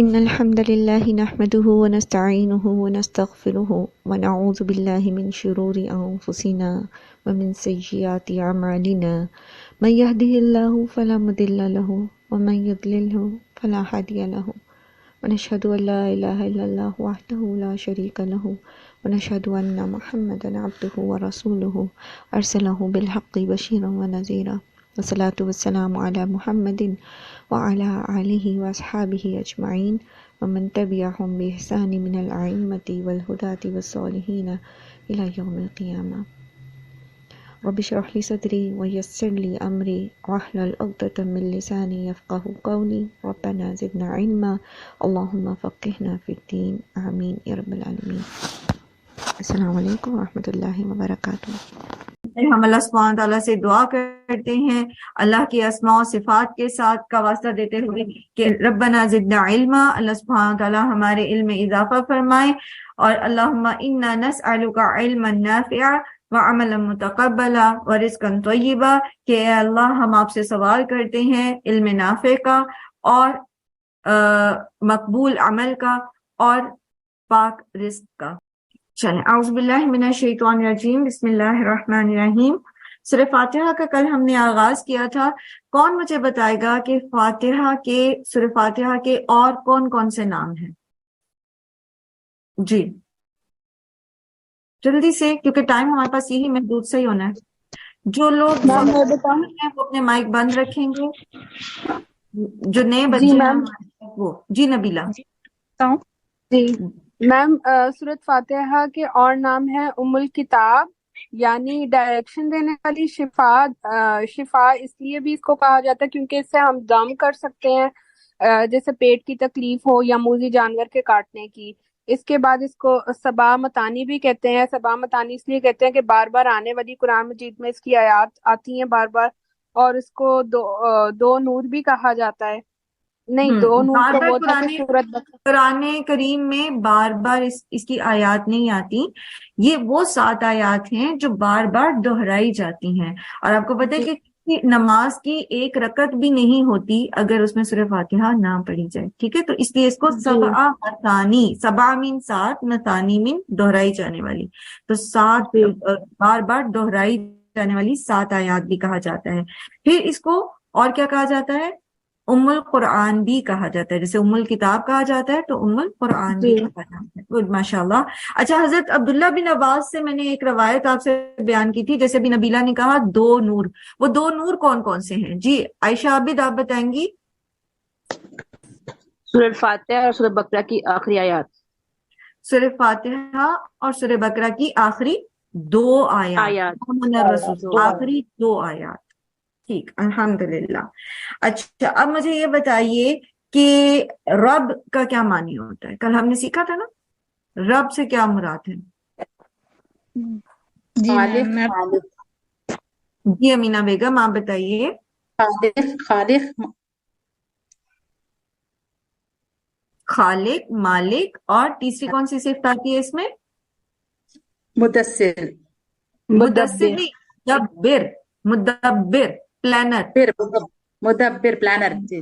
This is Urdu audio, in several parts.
إن الحمد لله نحمده ونستعينه ونستغفره ونعوذ بالله من شرور أنفسنا ومن سيئات أعمالنا من يهده الله فلا مضل له ومن يضلله فلا هادي له ونشهد أن لا إله إلا الله وحده لا شريك له ونشهد أن محمدا عبده ورسوله أرسله بالحق بشيرا ونذيرا والصلاة والسلام على محمد وعلى آلہ وأصحابہ اجمعین ومن تبعهم بإحسان من الأئمة والهداة والصالحین إلى يوم القیامہ. رب اشرح لي صدری ويسر لي أمری واحلل عقدة من لسانی يفقهوا قولی. ربنا زدنا علما اللهم فقهنا في الدین آمین یا رب العالمین. السلام علیکم ورحمۃ اللہ وبرکاتہ. ہم اللہ سبحانہ تعالیٰ سے دعا کرتے ہیں اللہ کی اسماء و صفات کے ساتھ کا واسطہ دیتے ہوئے کہ ربنا زدنا علما، اللہ سبحانہ تعالیٰ ہمارے علم میں اضافہ فرمائے، اور اللہم انا نسألک علما نافعا وعملا متقبلا ورزقا طیبا، کہ اے اللہ ہم آپ سے سوال کرتے ہیں علم نافع کا اور مقبول عمل کا اور پاک رزق کا. چلیں، اعوذ باللہ من الشیطان الرجیم، بسم اللہ الرحمن الرحیم. سورہ فاتحہ کا کل ہم نے آغاز کیا تھا. کون مجھے بتائے گا کہ سورہ فاتحہ کے اور کون کون سے نام ہیں؟ جی جلدی سے، کیونکہ ٹائم ہمارے پاس یہی محدود سے ہی ہونا ہے. جو لوگ ہیں وہ اپنے مائک بند رکھیں گے، جو نئے بچے ہیں وہ. جی نبیلہ. جی میم، سورۃ فاتحہ کے اور نام ہے ام الکتاب، یعنی ڈائریکشن دینے والی. شفا اس لیے بھی اس کو کہا جاتا ہے کیونکہ اس سے ہم دم کر سکتے ہیں، جیسے پیٹ کی تکلیف ہو یا موذی جانور کے کاٹنے کی. اس کے بعد اس کو صبا متانی بھی کہتے ہیں. صبا متانی اس لیے کہتے ہیں کہ بار بار آنے والی قرآن مجید میں اس کی آیات آتی ہیں بار بار، اور اس کو دو نور بھی کہا جاتا ہے. نہیں، دو نور تو وہ تھا کہ سورۃ قرآن کریم میں بار بار اس کی آیات نہیں آتی. یہ وہ 7 آیات ہیں جو بار بار دہرائی جاتی ہیں، اور آپ کو پتہ ہے کہ نماز کی ایک رکعت بھی نہیں ہوتی اگر اس میں سورہ فاتحہ نہ پڑھی جائے. ٹھیک ہے، تو اس لیے اس کو سبع مثانی، سبع مین 7، مثانی مین دہرائی جانے والی، تو 7 بار بار دہرائی جانے والی 7 آیات بھی کہا جاتا ہے. پھر اس کو اور کیا کہا جاتا ہے؟ ام القرآن بھی کہا جاتا ہے. جیسے ام الکتاب کہا جاتا ہے تو ام القرآن بھی کہا جاتا ہے. گڈ، ماشاء اللہ. اچھا، حضرت عبداللہ بن عباس سے میں نے ایک روایت آپ سے بیان کی تھی، جیسے بھی نبیلہ نے کہا 2 نور. وہ 2 نور کون کون سے ہیں؟ جی عائشہ عابد آپ بتائیں گی. سورہ فاتحہ اور سورہ بقرہ کی آخری آیات. سورہ فاتحہ اور سورہ بقرہ کی آخری 2 آیات، آخری 2 آیات. ٹھیک، الحمدللہ. اچھا، اب مجھے یہ بتائیے کہ رب کا کیا معنی ہوتا ہے؟ کل ہم نے سیکھا تھا نا، رب سے کیا مراد ہے؟ جی امینہ بیگم آپ بتائیے. خالق، مالک، اور تیسری کون سی صفت آتی ہے اس میں؟ مدثر نہیں، مدبر پلانر. مدبر پلانر. جی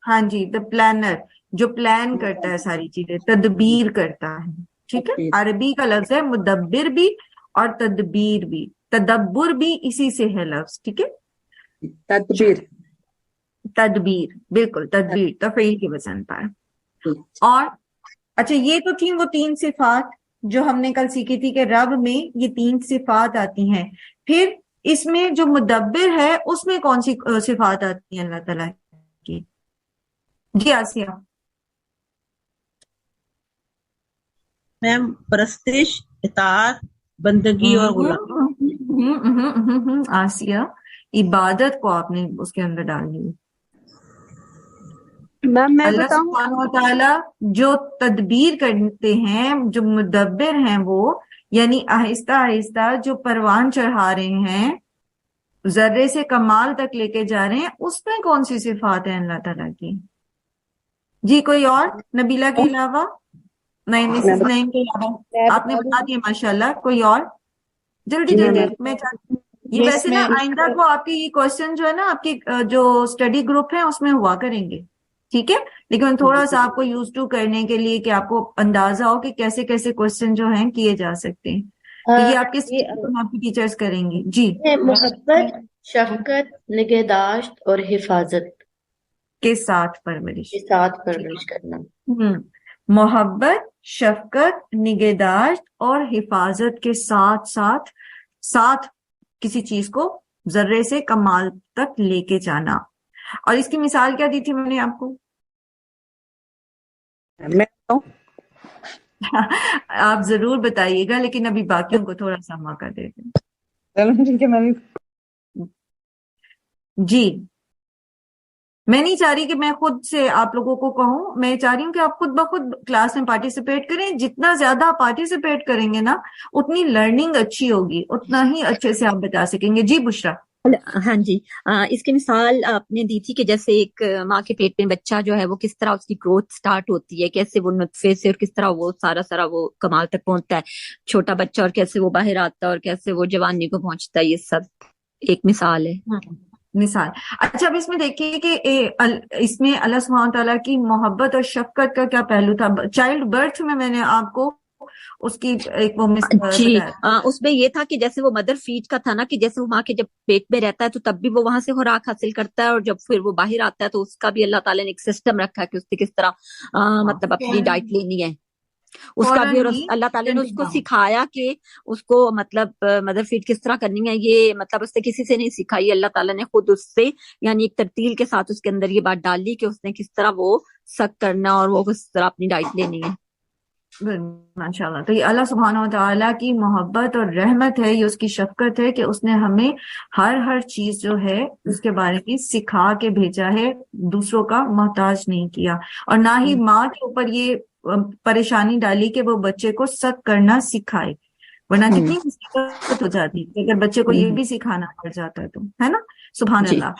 ہاں جی، دا پلانر، جو پلان کرتا ہے ساری چیزیں، تدبیر کرتا ہے. ٹھیک ہے، عربی کا لفظ ہے مدبر بھی اور تدبیر بھی. تدبر بھی اسی سے ہے لفظ. ٹھیک ہے، تدبیر بالکل، تدبیر تفعیل کی وزن پر. اور اچھا، یہ تو تھی وہ 3 صفات جو ہم نے کل سیکھی تھی کہ رب میں یہ 3 صفات آتی ہیں. پھر اس میں جو مدبر ہے اس میں کون سی صفات آتی ہیں اللہ تعالیٰ کی؟ جی آسیہ. میم پرستش، اطاعت، بندگی اور غلام. آسیہ، عبادت کو آپ نے اس کے اندر ڈالنی ہے. اللہ سبحانہ و تعالیٰ جو تدبیر کرتے ہیں، جو مدبر ہیں، وہ یعنی آہستہ آہستہ جو پروان چڑھا رہے ہیں، ذرے سے کمال تک لے کے جا رہے ہیں، اس میں کون سی صفات ہیں اللہ تعالیٰ کی؟ جی کوئی اور نبیلہ کے علاوہ؟ نہیں، مسز نعیم کے علاوہ آپ نے بتا دیا ماشاء اللہ. کوئی اور؟ جلدی میں چاہتی ہوں یہ ویسے نا آئندہ کو آپ کی یہ کوشچن جو ہے نا آپ کی جو اسٹڈی گروپ ہے اس میں ہوا کریں گے. ٹھیک ہے، لیکن تھوڑا سا آپ کو یوز ٹو کرنے کے لیے کہ آپ کو اندازہ ہو کہ کیسے کیسے کوشچن جو ہیں کیے جا سکتے ہیں. تو یہ آپ کے آپ کی ٹیچرز کریں گی. جی محبت، شفقت، نگہداشت اور حفاظت کے ساتھ پرورش. کے ساتھ پرورش کرنا. محبت، شفقت، نگہداشت اور حفاظت کے ساتھ ساتھ ساتھ کسی چیز کو ذرے سے کمال تک لے کے جانا. اور اس کی مثال کیا دی تھی میں نے آپ کو؟ میں آپ ضرور بتائیے گا، لیکن ابھی باقیوں کو تھوڑا سا موقع دے دیں. چلو ٹھیک ہے، میں بھی جی میں نہیں چاہ رہی کہ میں خود سے آپ لوگوں کو کہوں، میں چاہ رہی ہوں کہ آپ خود بخود کلاس میں پارٹیسپیٹ کریں. جتنا زیادہ آپ پارٹیسپیٹ کریں گے نا اتنی لرننگ اچھی ہوگی، اتنا ہی اچھے سے آپ بتا سکیں گے. جی بشرا. ہاں جی، اس کی مثال آپ نے دی تھی کہ جیسے ایک ماں کے پیٹ میں بچہ جو ہے وہ کس طرح اس کی گروتھ سٹارٹ ہوتی ہے، کیسے وہ نطفے سے اور کس طرح وہ سارا وہ کمال تک پہنچتا ہے چھوٹا بچہ، اور کیسے وہ باہر آتا ہے اور کیسے وہ جوانی کو پہنچتا ہے. یہ سب ایک مثال ہے. مثال. اچھا اب اس میں دیکھیے کہ اس میں اللہ سبحانہ تعالیٰ کی محبت اور شفقت کا کیا پہلو تھا. چائلڈ برتھ میں نے آپ کو اس کی ایک وہ جی اس میں یہ تھا کہ جیسے وہ مدر فیڈ کا تھا نا، کہ جیسے وہ ماں کے جب پیٹ میں رہتا ہے تو تب بھی وہ وہاں سے خوراک حاصل کرتا ہے، اور جب پھر وہ باہر آتا ہے تو اس کا بھی اللہ تعالیٰ نے ایک سسٹم رکھا ہے کہ اس سے کس طرح مطلب اپنی ڈائٹ لینی ہے اس کا بھی. اور اللہ تعالیٰ نے اس کو سکھایا کہ اس کو مطلب مدر فیڈ کس طرح کرنی ہے. یہ مطلب اس سے کسی سے نہیں سکھائی، اللہ تعالیٰ نے خود اس سے یعنی ایک ترتیل کے ساتھ اس کے اندر یہ بات ڈال لی کہ اس نے کس طرح وہ سک کرنا اور وہ کس طرح اپنی ڈائٹ لینی ہے. ماشاء اللہ. تو یہ اللہ سبحانہ و تعالیٰ کی محبت اور رحمت ہے، یہ اس کی شفقت ہے کہ اس نے ہمیں ہر چیز جو ہے اس کے بارے میں سکھا کے بھیجا ہے، دوسروں کا محتاج نہیں کیا. اور نہ ہی ماں کے اوپر یہ پریشانی ڈالی کہ وہ بچے کو سک کرنا سکھائے، ورنہ کتنی مصیبت ہو جاتی اگر بچے کو یہ بھی سکھانا پڑ جاتا ہے تو، ہے نا. سبحان اللہ.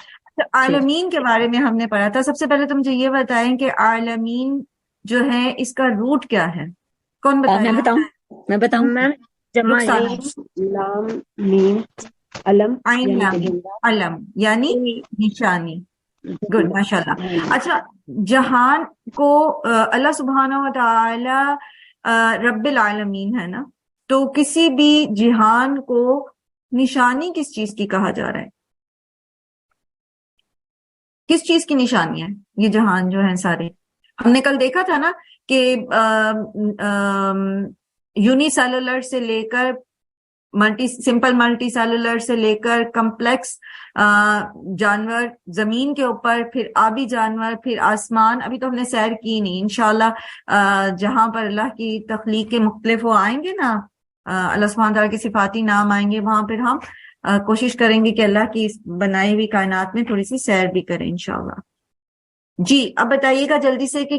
عالمین کے بارے میں ہم نے پڑھا تھا. سب سے پہلے تو مجھے یہ بتائیں کہ عالمین جو ہے اس کا روٹ کیا ہے؟ کون بتائے؟ میں بتاؤں میم جمع لام میم علم علم یعنی نشانی. گڈ، ماشاء اللہ. اچھا جہان کو اللہ سبحانہ و تعالی رب العالمین ہے نا، تو کسی بھی جہان کو نشانی کس چیز کی کہا جا رہا ہے؟ کس چیز کی نشانی ہے یہ جہان جو ہے سارے؟ ہم نے کل دیکھا تھا نا کہ یونی سیلولر سے لے کر سمپل ملٹی سیلولر سے لے کر کمپلیکس جانور زمین کے اوپر، پھر آبی جانور، پھر آسمان. ابھی تو ہم نے سیر کی نہیں، انشاءاللہ جہاں پر اللہ کی تخلیق کے مختلف وہ آئیں گے نا، اللہ سبحانہ تعالیٰ کے صفاتی نام آئیں گے، وہاں پھر ہم کوشش کریں گے کہ اللہ کی بنائی ہوئی کائنات میں تھوڑی سی سیر بھی کریں انشاءاللہ. جی اب بتائیے گا جلدی سے کہ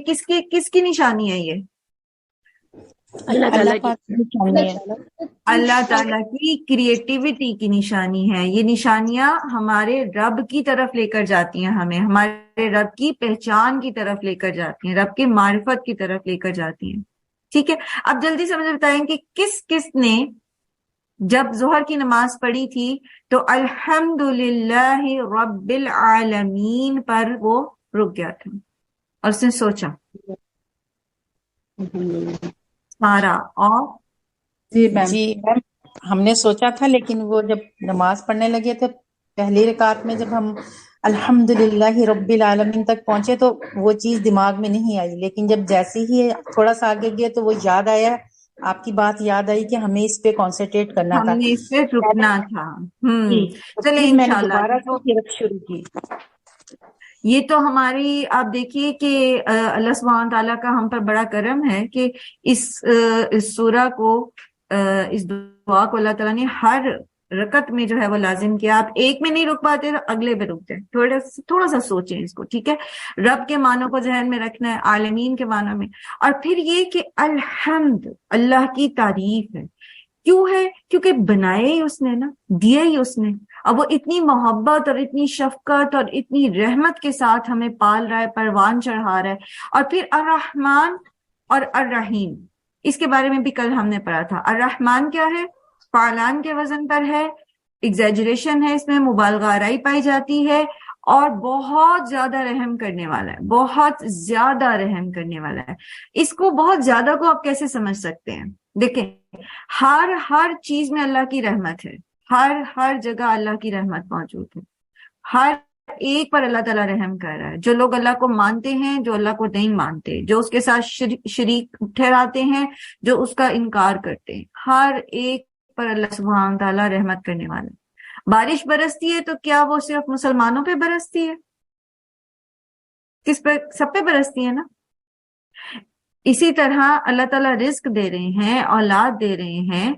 کس کی نشانی ہے یہ؟ اللہ تعالیٰ کی کریٹیوٹی کی نشانی ہے. یہ نشانیاں ہمارے رب کی طرف لے کر جاتی ہیں، ہمیں ہمارے رب کی پہچان کی طرف لے کر جاتی ہیں، رب کے معرفت کی طرف لے کر جاتی ہیں. ٹھیک ہے، اب جلدی سے مجھے بتائیں کہ کس نے جب ظہر کی نماز پڑھی تھی تو الحمدللہ رب العالمین پر وہ رک گیا تھا اور اس نے سوچا سارا اور جی میم ہم نے سوچا تھا، لیکن وہ جب نماز پڑھنے لگے تو پہلی رکعت میں جب ہم الحمدللہ رب العالمین تک پہنچے تو وہ چیز دماغ میں نہیں آئی، لیکن جب جیسے ہی تھوڑا سا آگے گئے تو وہ یاد آیا، آپ کی بات یاد آئی کہ ہمیں اس پہ کانسنٹریٹ کرنا تھا، ہم نے اس پہ رکنا تھا. چلیں میں نے انشاءاللہ دوبارہ سے شروع کی. یہ تو ہماری آپ دیکھیے کہ اللہ سبحانہ تعالیٰ کا ہم پر بڑا کرم ہے کہ اس سورہ کو، اس دعا کو اللہ تعالیٰ نے ہر رکعت میں جو ہے وہ لازم کیا. آپ ایک میں نہیں رک پاتے تو اگلے پہ رک جائیں، تھوڑا سا سوچیں اس کو. ٹھیک ہے، رب کے معنوں کو ذہن میں رکھنا ہے، عالمین کے معنوں میں. اور پھر یہ کہ الحمد اللہ کی تعریف ہے. کیوں ہے؟ کیونکہ بنایا ہی اس نے نا، دیا ہی اس نے. اب وہ اتنی محبت اور اتنی شفقت اور اتنی رحمت کے ساتھ ہمیں پال رہا ہے، پروان چڑھا رہا ہے. اور پھر الرحمن اور الرحیم، اس کے بارے میں بھی کل ہم نے پڑھا تھا. الرحمن کیا ہے؟ فعلان کے وزن پر ہے، ایگزیجریشن ہے، اس میں مبالغہ آرائی پائی جاتی ہے. اور بہت زیادہ رحم کرنے والا ہے، بہت زیادہ رحم کرنے والا ہے۔ اس کو بہت زیادہ کو آپ کیسے سمجھ سکتے ہیں؟ دیکھیں، ہر چیز میں اللہ کی رحمت ہے، ہر جگہ اللہ کی رحمت موجود ہے، ہر ایک پر اللہ تعالیٰ رحم کر رہا ہے۔ جو لوگ اللہ کو مانتے ہیں، جو اللہ کو نہیں مانتے، جو اس کے ساتھ شریک ٹھہراتے ہیں، جو اس کا انکار کرتے ہیں، ہر ایک پر اللہ سبحانہ تعالیٰ رحمت کرنے والا ہے۔ بارش برستی ہے تو کیا وہ صرف مسلمانوں پہ برستی ہے؟ کس پہ؟ سب پہ برستی ہے نا۔ اسی طرح اللہ تعالیٰ رزق دے رہے ہیں، اولاد دے رہے ہیں،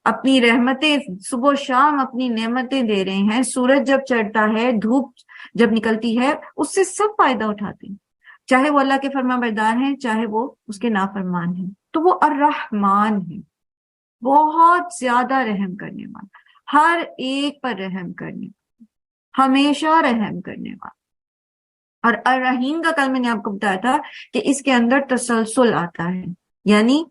اپنی رحمتیں صبح و شام اپنی نعمتیں دے رہے ہیں، سورج جب چڑھتا ہے، دھوپ جب نکلتی ہے، اس سے سب فائدہ اٹھاتے ہیں، چاہے وہ اللہ کے فرما بردار ہیں، چاہے وہ اس کے نافرمان ہیں۔ تو وہ الرحمن ہے، بہت زیادہ رحم کرنے والا، ہر ایک پر رحم کرنے والا، ہمیشہ رحم کرنے والا۔ اور الرحیم کا کل میں نے آپ کو بتایا تھا کہ اس کے اندر تسلسل آتا ہے، یعنی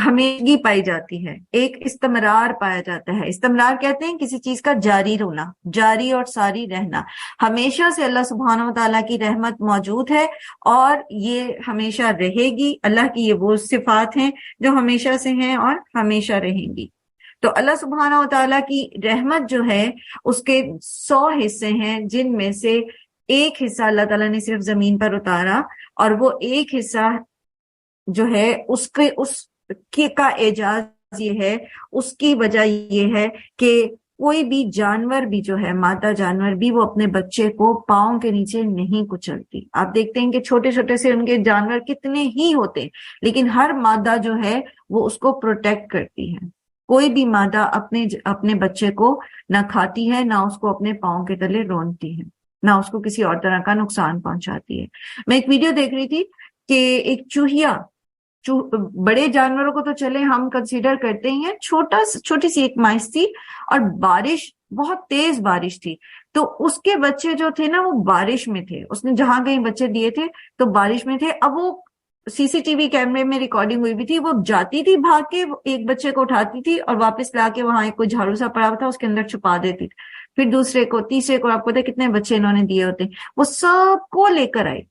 ہمیشگی پائی جاتی ہے، ایک استمرار پایا جاتا ہے۔ استمرار کہتے ہیں کسی چیز کا جاری ہونا، جاری اور ساری رہنا۔ ہمیشہ سے اللہ سبحانہ و تعالیٰ کی رحمت موجود ہے اور یہ ہمیشہ رہے گی۔ اللہ کی یہ وہ صفات ہیں جو ہمیشہ سے ہیں اور ہمیشہ رہیں گی۔ تو اللہ سبحانہ و تعالیٰ کی رحمت جو ہے اس کے 100 حصے ہیں، جن میں سے ایک حصہ اللہ تعالیٰ نے صرف زمین پر اتارا، اور وہ ایک حصہ جو ہے اس کا اعجاز یہ ہے، اس کی وجہ یہ ہے کہ کوئی بھی جانور بھی جو ہے، مادہ جانور بھی، وہ اپنے بچے کو پاؤں کے نیچے نہیں کچلتی۔ آپ دیکھتے ہیں کہ چھوٹے چھوٹے سے ان کے جانور کتنے ہی ہوتے ہیں، لیکن ہر مادہ جو ہے وہ اس کو پروٹیکٹ کرتی ہے۔ کوئی بھی مادہ اپنے بچے کو نہ کھاتی ہے، نہ اس کو اپنے پاؤں کے تلے رونتی ہے، نہ اس کو کسی اور طرح کا نقصان پہنچاتی ہے۔ میں ایک ویڈیو دیکھ رہی تھی کہ ایک چوہیا، بڑے جانوروں کو تو چلے ہم کنسیڈر کرتے ہی ہیں، چھوٹی سی ایک مائس تھی، اور بارش، بہت تیز بارش تھی، تو اس کے بچے جو تھے نا وہ بارش میں تھے، اس نے جہاں کہیں بچے دیے تھے تو بارش میں تھے۔ اب وہ CCTV کیمرے میں ریکارڈنگ ہوئی بھی تھی، وہ جاتی تھی بھاگ کے، ایک بچے کو اٹھاتی تھی اور واپس لا کے وہاں کوئی جھاڑو سا پڑا ہوا تھا اس کے اندر چھپا دیتی تھی، پھر دوسرے کو، تیسرے کو، آپ کو پتا کتنے بچے انہوں نے دیے ہوتے، وہ سب کو لے کر آئے۔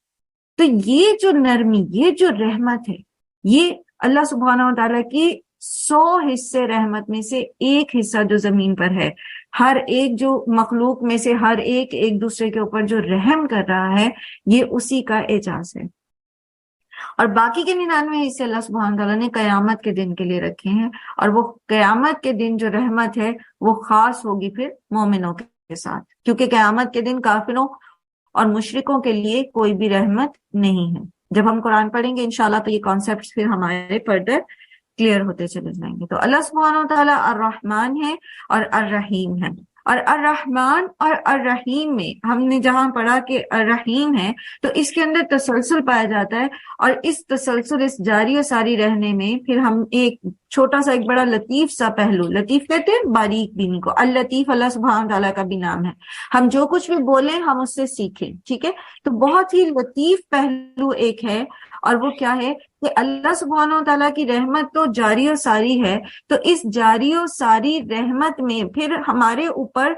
تو یہ جو نرمی، یہ جو رحمت ہے، یہ اللہ سبحانہ و تعالیٰ کی 100 حصے رحمت میں سے ایک حصہ جو زمین پر ہے، ہر ایک جو مخلوق میں سے ہر ایک دوسرے کے اوپر جو رحم کر رہا ہے، یہ اسی کا اعجاز ہے۔ اور باقی کے 99 حصے اللہ سبحانہ تعالیٰ نے قیامت کے دن کے لیے رکھے ہیں، اور وہ قیامت کے دن جو رحمت ہے وہ خاص ہوگی پھر مومنوں کے ساتھ، کیونکہ قیامت کے دن کافروں اور مشرکوں کے لیے کوئی بھی رحمت نہیں ہے۔ جب ہم قرآن پڑھیں گے انشاءاللہ تو یہ کانسیپٹس پھر ہمارے فردر کلیئر ہوتے چلے جائیں گے۔ تو اللہ سبحانہ و تعالیٰ الرحمن ہے اور الرحیم ہے، اور الرحمن اور الرحیم میں ہم نے جہاں پڑھا کہ الرحیم ہے تو اس کے اندر تسلسل پایا جاتا ہے، اور اس تسلسل، اس جاری و ساری رہنے میں پھر ہم ایک چھوٹا سا ایک بڑا لطیف سا پہلو، لطیف کہتے ہیں باریک بینی کو، اللطیف اللہ سبحانہ تعالیٰ کا بھی نام ہے۔ ہم جو کچھ بھی بولیں ہم اس سے سیکھیں، ٹھیک ہے؟ تو بہت ہی لطیف پہلو ایک ہے، اور وہ کیا ہے کہ اللہ سبحانہ و تعالیٰ کی رحمت تو جاری و ساری ہے، تو اس جاری و ساری رحمت میں پھر ہمارے اوپر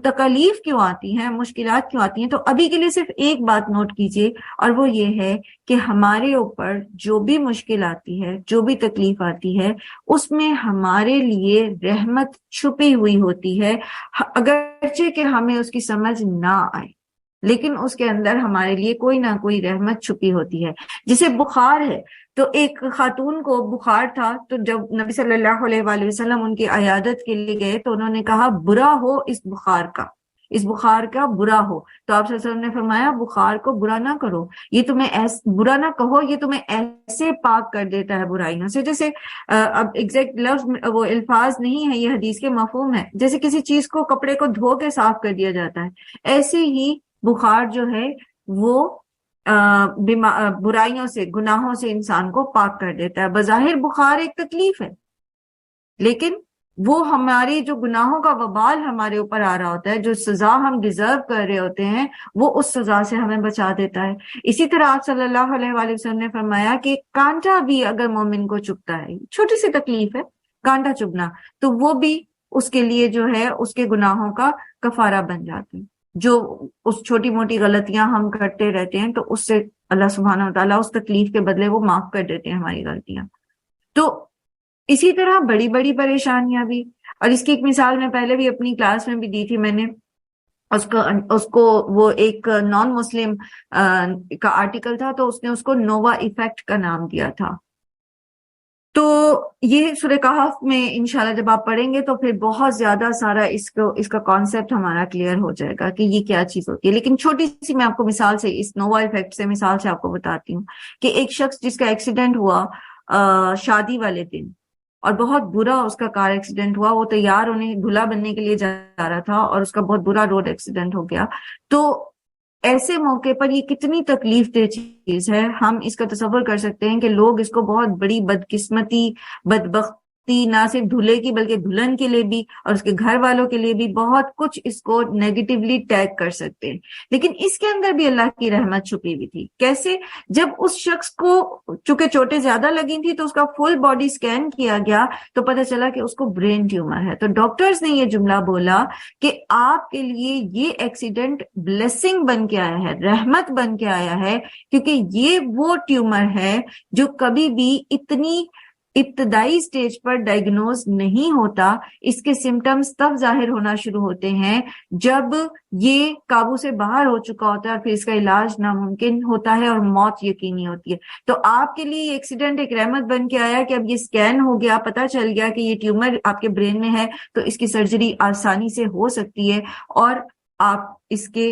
تکالیف کیوں آتی ہیں، مشکلات کیوں آتی ہیں؟ تو ابھی کے لیے صرف ایک بات نوٹ کیجئے، اور وہ یہ ہے کہ ہمارے اوپر جو بھی مشکل آتی ہے، جو بھی تکلیف آتی ہے، اس میں ہمارے لیے رحمت چھپی ہوئی ہوتی ہے، اگرچہ کہ ہمیں اس کی سمجھ نہ آئے، لیکن اس کے اندر ہمارے لیے کوئی نہ کوئی رحمت چھپی ہوتی ہے۔ جسے بخار ہے، تو ایک خاتون کو بخار تھا، تو جب نبی صلی اللہ علیہ وآلہ وسلم ان کی عیادت کے لیے گئے تو انہوں نے کہا برا ہو اس بخار کا برا ہو، تو آپ صلی اللہ علیہ وسلم نے فرمایا بخار کو برا نہ کرو، یہ تمہیں برا نہ کہو، یہ تمہیں ایسے پاک کر دیتا ہے برائیوں سے۔ جیسے اب ایگزیکٹ لفظ وہ الفاظ نہیں ہے، یہ حدیث کے مفہوم ہے، جیسے کسی چیز کو، کپڑے کو دھو کے صاف کر دیا جاتا ہے، ایسے ہی بخار جو ہے وہ برائیوں سے، گناہوں سے انسان کو پاک کر دیتا ہے۔ بظاہر بخار ایک تکلیف ہے، لیکن وہ ہماری جو گناہوں کا وبال ہمارے اوپر آ رہا ہوتا ہے، جو سزا ہم ڈیزرو کر رہے ہوتے ہیں، وہ اس سزا سے ہمیں بچا دیتا ہے۔ اسی طرح آپ صلی اللہ علیہ وآلہ وسلم نے فرمایا کہ کانٹا بھی اگر مومن کو چبھتا ہے، چھوٹی سی تکلیف ہے کانٹا چبھنا، تو وہ بھی اس کے لیے جو ہے اس کے گناہوں کا کفارہ بن جاتا ہے۔ جو اس چھوٹی موٹی غلطیاں ہم کرتے رہتے ہیں تو اس سے اللہ سبحانہ و تعالیٰ اس تکلیف کے بدلے وہ معاف کر دیتے ہیں ہماری غلطیاں. تو اسی طرح بڑی بڑی پریشانیاں بھی، اور اس کی ایک مثال میں پہلے بھی اپنی کلاس میں بھی دی تھی میں نے. اس کو وہ ایک نان مسلم کا آرٹیکل تھا تو اس نے اس کو نووا ایفیکٹ کا نام دیا تھا. تو یہ سورہ کہف میں انشاءاللہ جب آپ پڑھیں گے تو پھر بہت زیادہ سارا اس کا کانسیپٹ ہمارا کلیئر ہو جائے گا کہ یہ کیا چیز ہوتی ہے. لیکن چھوٹی سی میں آپ کو مثال سے، اس نووا ایفیکٹ سے مثال سے آپ کو بتاتی ہوں کہ ایک شخص جس کا ایکسیڈنٹ ہوا شادی والے دن، اور بہت برا اس کا کار ایکسیڈنٹ ہوا. وہ تیار ہونے دلہا بننے کے لیے جا رہا تھا اور اس کا بہت برا روڈ ایکسیڈنٹ ہو گیا. تو ایسے موقع پر یہ کتنی تکلیف دہ چیز ہے. ہم اس کا تصور کر سکتے ہیں کہ لوگ اس کو بہت بڑی بدقسمتی، بدبختی، نہ صرف دلہے کی بلکہ دلہن کے لیے بھی اور اس کے گھر والوں کے لیے بھی بہت کچھ اس کو نیگیٹیولی ٹیگ کر سکتے ہیں. لیکن اس کے اندر بھی اللہ کی رحمت چھپی ہوئی تھی. کیسے؟ جب اس شخص کو چونکہ چوٹیں زیادہ لگی تھی تو اس کا فل باڈی سکین کیا گیا تو پتہ چلا کہ اس کو برین ٹیومر ہے. تو ڈاکٹرز نے یہ جملہ بولا کہ آپ کے لیے یہ ایکسیڈنٹ بلیسنگ بن کے آیا ہے، رحمت بن کے آیا ہے، کیونکہ یہ وہ ٹیومر ہے جو کبھی بھی اتنی ابتدائی سٹیج پر ڈائگنوز نہیں ہوتا. اس کے سمٹمز تب ظاہر ہونا شروع ہوتے ہیں جب یہ قابو سے باہر ہو چکا ہوتا ہے اور پھر اس کا علاج ناممکن ہوتا ہے اور موت یقینی ہوتی ہے. تو آپ کے لیے یہ ایکسیڈنٹ ایک رحمت بن کے آیا کہ اب یہ سکین ہو گیا، پتہ چل گیا کہ یہ ٹیومر آپ کے برین میں ہے تو اس کی سرجری آسانی سے ہو سکتی ہے اور آپ اس کے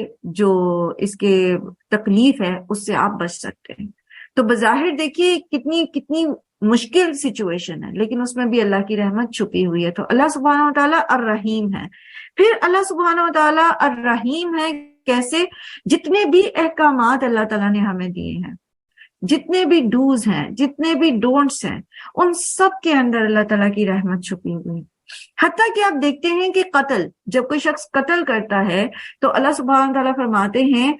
تکلیف ہے اس سے آپ بچ سکتے ہیں. تو بظاہر دیکھیے کتنی مشکل سچویشن ہے، لیکن اس میں بھی اللہ کی رحمت چھپی ہوئی ہے. تو اللہ سبحانہ و تعالیٰ الرحیم ہے. پھر اللہ سبحانہ و تعالیٰ الرحیم ہے کیسے؟ جتنے بھی احکامات اللہ تعالیٰ نے ہمیں دیے ہیں، جتنے بھی ڈوز ہیں، جتنے بھی ڈونٹس ہیں، ان سب کے اندر اللہ تعالیٰ کی رحمت چھپی ہوئی ہے. حتیٰ کہ آپ دیکھتے ہیں کہ قتل، جب کوئی شخص قتل کرتا ہے تو اللہ سبحانہ و تعالیٰ فرماتے ہیں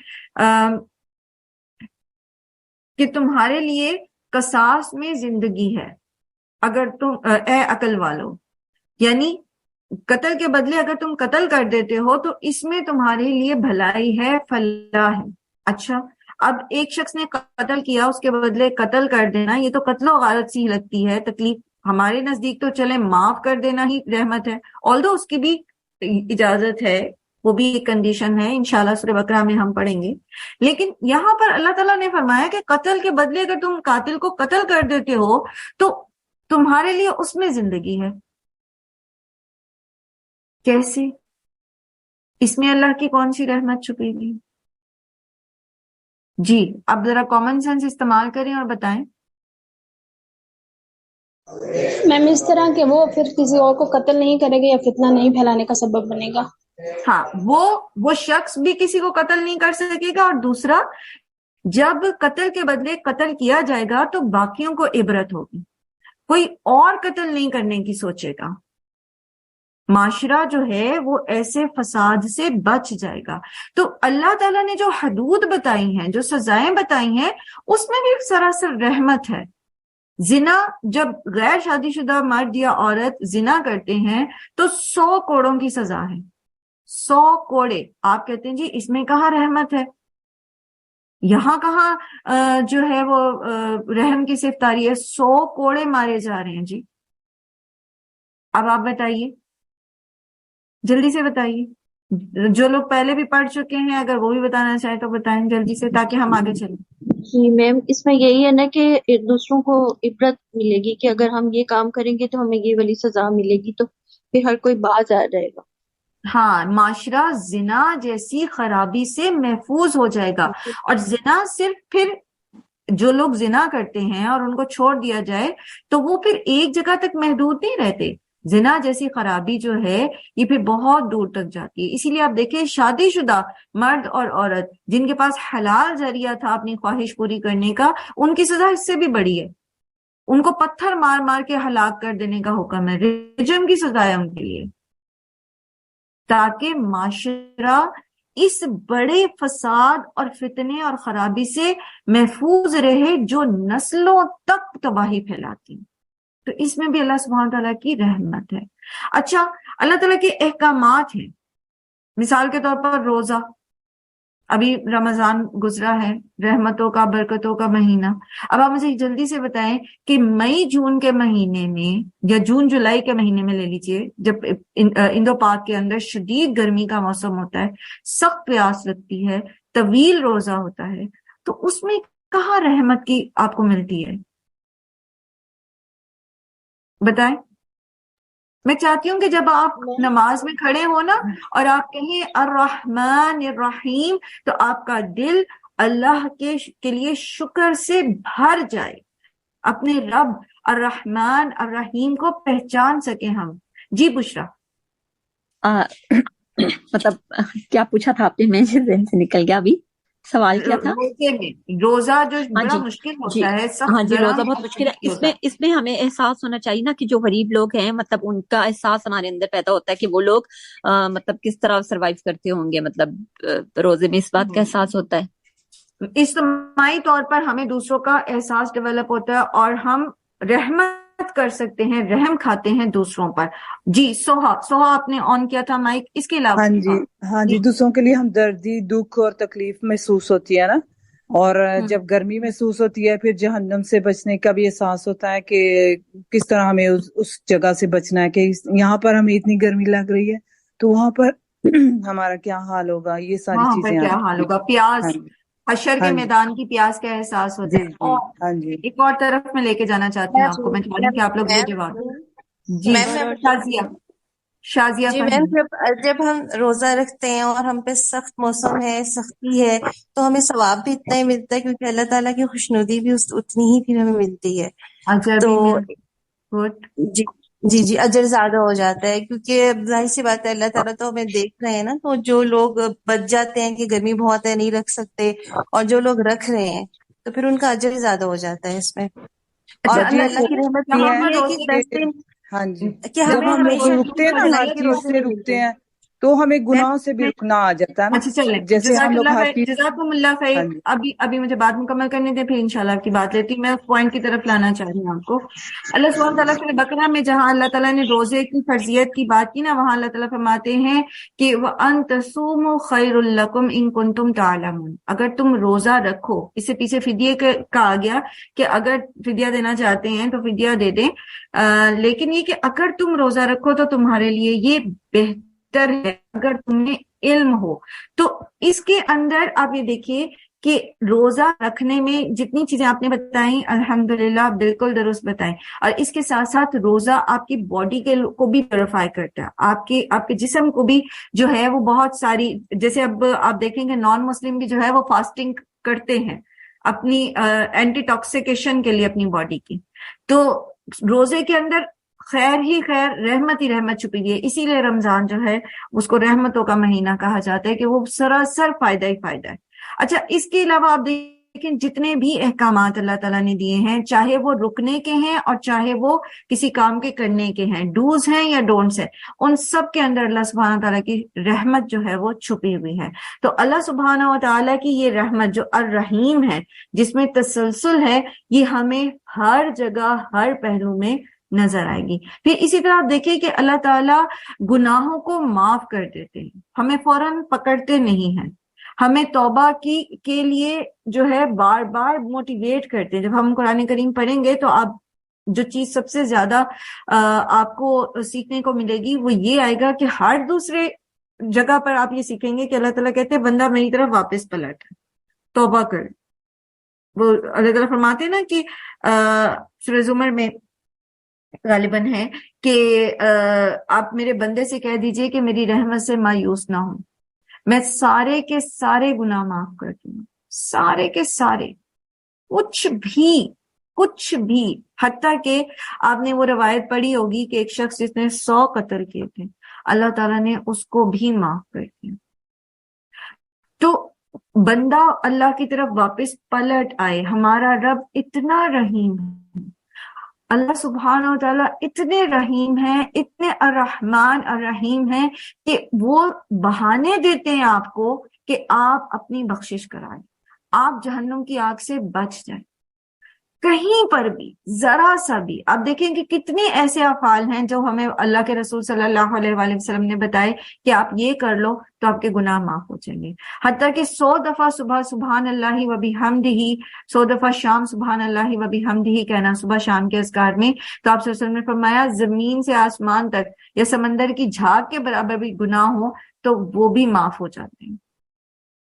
کہ تمہارے لیے قصاص میں زندگی ہے اگر تم اے عقل والو، یعنی قتل کے بدلے اگر تم قتل کر دیتے ہو تو اس میں تمہارے لیے بھلائی ہے، فلاح ہے. اچھا، اب ایک شخص نے قتل کیا، اس کے بدلے قتل کر دینا، یہ تو قتل و غارت سی لگتی ہے تکلیف. ہمارے نزدیک تو چلے معاف کر دینا ہی رحمت ہے، آلدو اس کی بھی اجازت ہے، وہ بھی ایک کنڈیشن ہے، انشاءاللہ سورہ بقرہ میں ہم پڑھیں گے. لیکن یہاں پر اللہ تعالیٰ نے فرمایا کہ قتل کے بدلے اگر تم قاتل کو قتل کر دیتے ہو تو تمہارے لیے اس میں زندگی ہے. کیسے؟ اس میں اللہ کی کون سی رحمت چھپی ہوئی؟ جی اب ذرا کامن سینس استعمال کریں اور بتائیں. میم اس طرح کہ وہ پھر کسی اور کو قتل نہیں کرے گا یا فتنہ نہیں پھیلانے کا سبب بنے گا. ہاں، وہ شخص بھی کسی کو قتل نہیں کر سکے گا، اور دوسرا جب قتل کے بدلے قتل کیا جائے گا تو باقیوں کو عبرت ہوگی، کوئی اور قتل نہیں کرنے کی سوچے گا. معاشرہ جو ہے وہ ایسے فساد سے بچ جائے گا. تو اللہ تعالیٰ نے جو حدود بتائی ہیں، جو سزائیں بتائی ہیں، اس میں بھی سراسر رحمت ہے. زنا، جب غیر شادی شدہ مرد یا عورت زنا کرتے ہیں تو 100 کوڑوں کی سزا ہے. 100 کوڑے. آپ کہتے ہیں جی اس میں کہاں رحمت ہے، یہاں کہاں جو ہے وہ رحم کی صفت آ رہی ہے. 100 کوڑے مارے جا رہے ہیں جی. اب آپ بتائیے، جلدی سے بتائیے. جو لوگ پہلے بھی پڑھ چکے ہیں اگر وہ بھی بتانا چاہیں تو بتائیں جلدی سے تاکہ ہم آگے چلیں. جی میم، اس میں یہی ہے نا کہ دوسروں کو عبرت ملے گی کہ اگر ہم یہ کام کریں گے تو ہمیں یہ والی سزا ملے گی، تو پھر ہر کوئی باز آ جائے گا. ہاں، معاشرہ زنا جیسی خرابی سے محفوظ ہو جائے گا. اور زنا صرف پھر جو لوگ زنا کرتے ہیں اور ان کو چھوڑ دیا جائے تو وہ پھر ایک جگہ تک محدود نہیں رہتے. زنا جیسی خرابی جو ہے یہ پھر بہت دور تک جاتی ہے. اسی لیے آپ دیکھیں شادی شدہ مرد اور عورت جن کے پاس حلال ذریعہ تھا اپنی خواہش پوری کرنے کا، ان کی سزا اس سے بھی بڑی ہے. ان کو پتھر مار مار کے ہلاک کر دینے کا حکم ہے، رجم کی سزا ہے ان کے لیے، تاکہ معاشرہ اس بڑے فساد اور فتنے اور خرابی سے محفوظ رہے جو نسلوں تک تباہی پھیلاتی. تو اس میں بھی اللہ سبحانہ تعالیٰ کی رحمت ہے. اچھا، اللہ تعالیٰ کے احکامات ہیں مثال کے طور پر روزہ، ابھی رمضان گزرا ہے، رحمتوں کا برکتوں کا مہینہ. اب آپ مجھے جلدی سے بتائیں کہ مئی جون کے مہینے میں یا جون جولائی کے مہینے میں لے لیجئے، جب اندو پاک کے اندر شدید گرمی کا موسم ہوتا ہے، سخت پیاس لگتی ہے، طویل روزہ ہوتا ہے، تو اس میں کہاں رحمت کی آپ کو ملتی ہے؟ بتائیں. میں چاہتی ہوں کہ جب آپ نماز میں کھڑے ہو نا اور آپ کہیں الرحمن الرحیم، تو آپ کا دل اللہ کے لیے شکر سے بھر جائے، اپنے رب الرحمن الرحیم کو پہچان سکیں ہم. جی بشرا. مطلب کیا پوچھا تھا آپ نے؟ میں ذہن سے نکل گیا ابھی. سوال کیا تھا؟ روزے میں روزہ جو بڑا مشکل ہوتا ہے، ہاں جی، روزہ بہت مشکل ہے. اس میں ہمیں احساس ہونا چاہیے نا کہ جو غریب لوگ ہیں، مطلب ان کا احساس ہمارے اندر پیدا ہوتا ہے کہ وہ لوگ مطلب کس طرح سروائیو کرتے ہوں گے. مطلب روزے میں اس بات کا احساس ہوتا ہے. اجتماعی طور پر ہمیں دوسروں کا احساس ڈیولپ ہوتا ہے اور ہم رحمت کر سکتے ہیں، رحم کھاتے ہیں دوسروں پر. جی سوہا آپ نے آن کیا تھا مائک. اس کے علاوہ ہاں جی دوسروں کے لیے ہمدردی، دکھ اور تکلیف محسوس ہوتی ہے نا، اور جب گرمی محسوس ہوتی ہے پھر جہنم سے بچنے کا بھی احساس ہوتا ہے کہ کس طرح ہمیں اس جگہ سے بچنا ہے، کہ یہاں پر ہمیں اتنی گرمی لگ رہی ہے تو وہاں پر ہمارا کیا حال ہوگا. یہ ساری وہاں چیزیں پر کیا حال ہوگا. پیاس، حشر کے ہاں جی. میدان کی پیاس کا احساس ہوتا ہے. جی ہاں جی. ایک اور طرف میں لے کے جانا چاہتی ہوں آپ کو. میں چاہتی ہوں کہ آپ لوگ یہ جواب. جی شازیہ جی فہیم. میم، جب ہم روزہ رکھتے ہیں اور ہم پہ سخت موسم ہے، سختی ہے، تو ہمیں ثواب بھی اتنا ہی ملتا ہے، کیونکہ اللہ تعالیٰ کی خوشنودی بھی اتنی ہی پھر ہمیں ملتی ہے. تو جی اجر زیادہ ہو جاتا ہے، کیونکہ ظاہر سی بات ہے اللہ تعالیٰ تو ہمیں دیکھ رہے ہیں نا. تو جو لوگ بچ جاتے ہیں کہ گرمی بہت ہے نہیں رکھ سکتے، اور جو لوگ رکھ رہے ہیں تو پھر ان کا اجر زیادہ ہو جاتا ہے اس میں. اور اللہ کی رحمت یہ ہے کہ 10 دن ہاں جی کہ ہمیں جب ہم ہمیشہ رکتے ہیں نا، ہر بھلائی کے چیز روزے سے نہیں رکتے ملتے. ہیں تو ہمیں گناہ سے بھی رکنا آ جاتا ہے نا. اچھا چلیں، جیسے ہم لوگ ہر چیز. جزاکم اللہ خیر. ابھی مجھے بات مکمل کرنے دیں، پھر انشاءاللہ آپ کی بات لیتی ہوں. میں اس پوائنٹ کی طرف لانا چاہ رہی ہوں آپ کو. اللہ سبحانہ تعالیٰ سورہ بقرہ میں جہاں اللہ تعالیٰ نے روزے کی فرضیت کی بات کی نا، وہاں اللہ تعالیٰ فرماتے ہیں کہ وَأَن تَصُومُوا خَيْرٌ لَكُمْ إِن كُنتُمْ تَعْلَمُونَ. اگر تم روزہ رکھو، اس سے پیچھے فدیے کا آ گیا کہ اگر فدیہ دینا چاہتے ہیں تو فدیہ دے دیں، لیکن یہ کہ اگر تم روزہ رکھو تو تمہارے لیے یہ بہتر ہے اگر تمہیں علم ہو. تو اس کے اندر آپ یہ دیکھیے کہ روزہ رکھنے میں جتنی چیزیں آپ نے بتائیں الحمدللہ بالکل درست بتائیں، اور اس کے ساتھ ساتھ روزہ آپ کی باڈی کو بھی پیوریفائی کرتا ہے، آپ کے جسم کو بھی جو ہے وہ بہت ساری، جیسے اب آپ دیکھیں گے نان مسلم بھی جو ہے وہ فاسٹنگ کرتے ہیں اپنی اینٹی ٹاکسیکیشن کے لیے اپنی باڈی کی. تو روزے کے اندر خیر ہی خیر، رحمت ہی رحمت چھپی ہے. اسی لیے رمضان جو ہے اس کو رحمتوں کا مہینہ کہا جاتا ہے کہ وہ سراسر فائدہ ہی فائدہ ہے. اچھا، اس کے علاوہ آپ دیکھیں جتنے بھی احکامات اللہ تعالیٰ نے دیے ہیں، چاہے وہ رکنے کے ہیں اور چاہے وہ کسی کام کے کرنے کے ہیں، ڈوز ہیں یا ڈونٹس ہیں، ان سب کے اندر اللہ سبحانہ تعالیٰ کی رحمت جو ہے وہ چھپی ہوئی ہے. تو اللہ سبحانہ و تعالیٰ کی یہ رحمت جو الرحیم ہے، جس میں تسلسل ہے، یہ ہمیں ہر جگہ ہر پہلو میں نظر آئے گی. پھر اسی طرح آپ دیکھیں کہ اللہ تعالیٰ گناہوں کو معاف کر دیتے ہیں، ہمیں فوراً پکڑتے نہیں ہیں، ہمیں توبہ کے لیے جو ہے بار بار موٹیویٹ کرتے ہیں. جب ہم قرآن کریم پڑھیں گے تو آپ جو چیز سب سے زیادہ آپ کو سیکھنے کو ملے گی وہ یہ آئے گا کہ ہر دوسرے جگہ پر آپ یہ سیکھیں گے کہ اللہ تعالیٰ کہتے ہیں بندہ میری طرف واپس پلٹ، توبہ کر. وہ اللہ تعالیٰ فرماتے ہیں نا کہ سورہ زمر میں غالباً ہے کہ آپ میرے بندے سے کہہ دیجئے کہ میری رحمت سے مایوس نہ ہوں، میں سارے کے سارے گناہ معاف کرتی ہوں، سارے کے سارے، کچھ بھی. حتیٰ کہ آپ نے وہ روایت پڑھی ہوگی کہ ایک شخص جس نے 100 قتل کیے تھے، اللہ تعالیٰ نے اس کو بھی معاف کر دیا. تو بندہ اللہ کی طرف واپس پلٹ آئے. ہمارا رب اتنا رحیم ہے، اللہ سبحانہ و تعالیٰ اتنے رحیم ہیں، اتنے الرحمن الرحیم ہیں کہ وہ بہانے دیتے ہیں آپ کو کہ آپ اپنی بخشش کرائیں، آپ جہنم کی آگ سے بچ جائیں. کہیں پر بھی ذرا سا بھی آپ دیکھیں کہ کتنے ایسے افعال ہیں جو ہمیں اللہ کے رسول صلی اللہ علیہ وآلہ وسلم نے بتائے کہ آپ یہ کر لو تو آپ کے گناہ معاف ہو جائیں گے. حتیٰ کہ 100 دفعہ صبح سبحان اللہ و بحمدہ، 100 دفعہ شام سبحان اللہ و بحمدہ کہنا صبح شام کے اذکار میں. تو آپ صلی اللہ علیہ وسلم نے فرمایا زمین سے آسمان تک یا سمندر کی جھاگ کے برابر بھی گناہ ہو تو وہ بھی معاف ہو جاتے ہیں.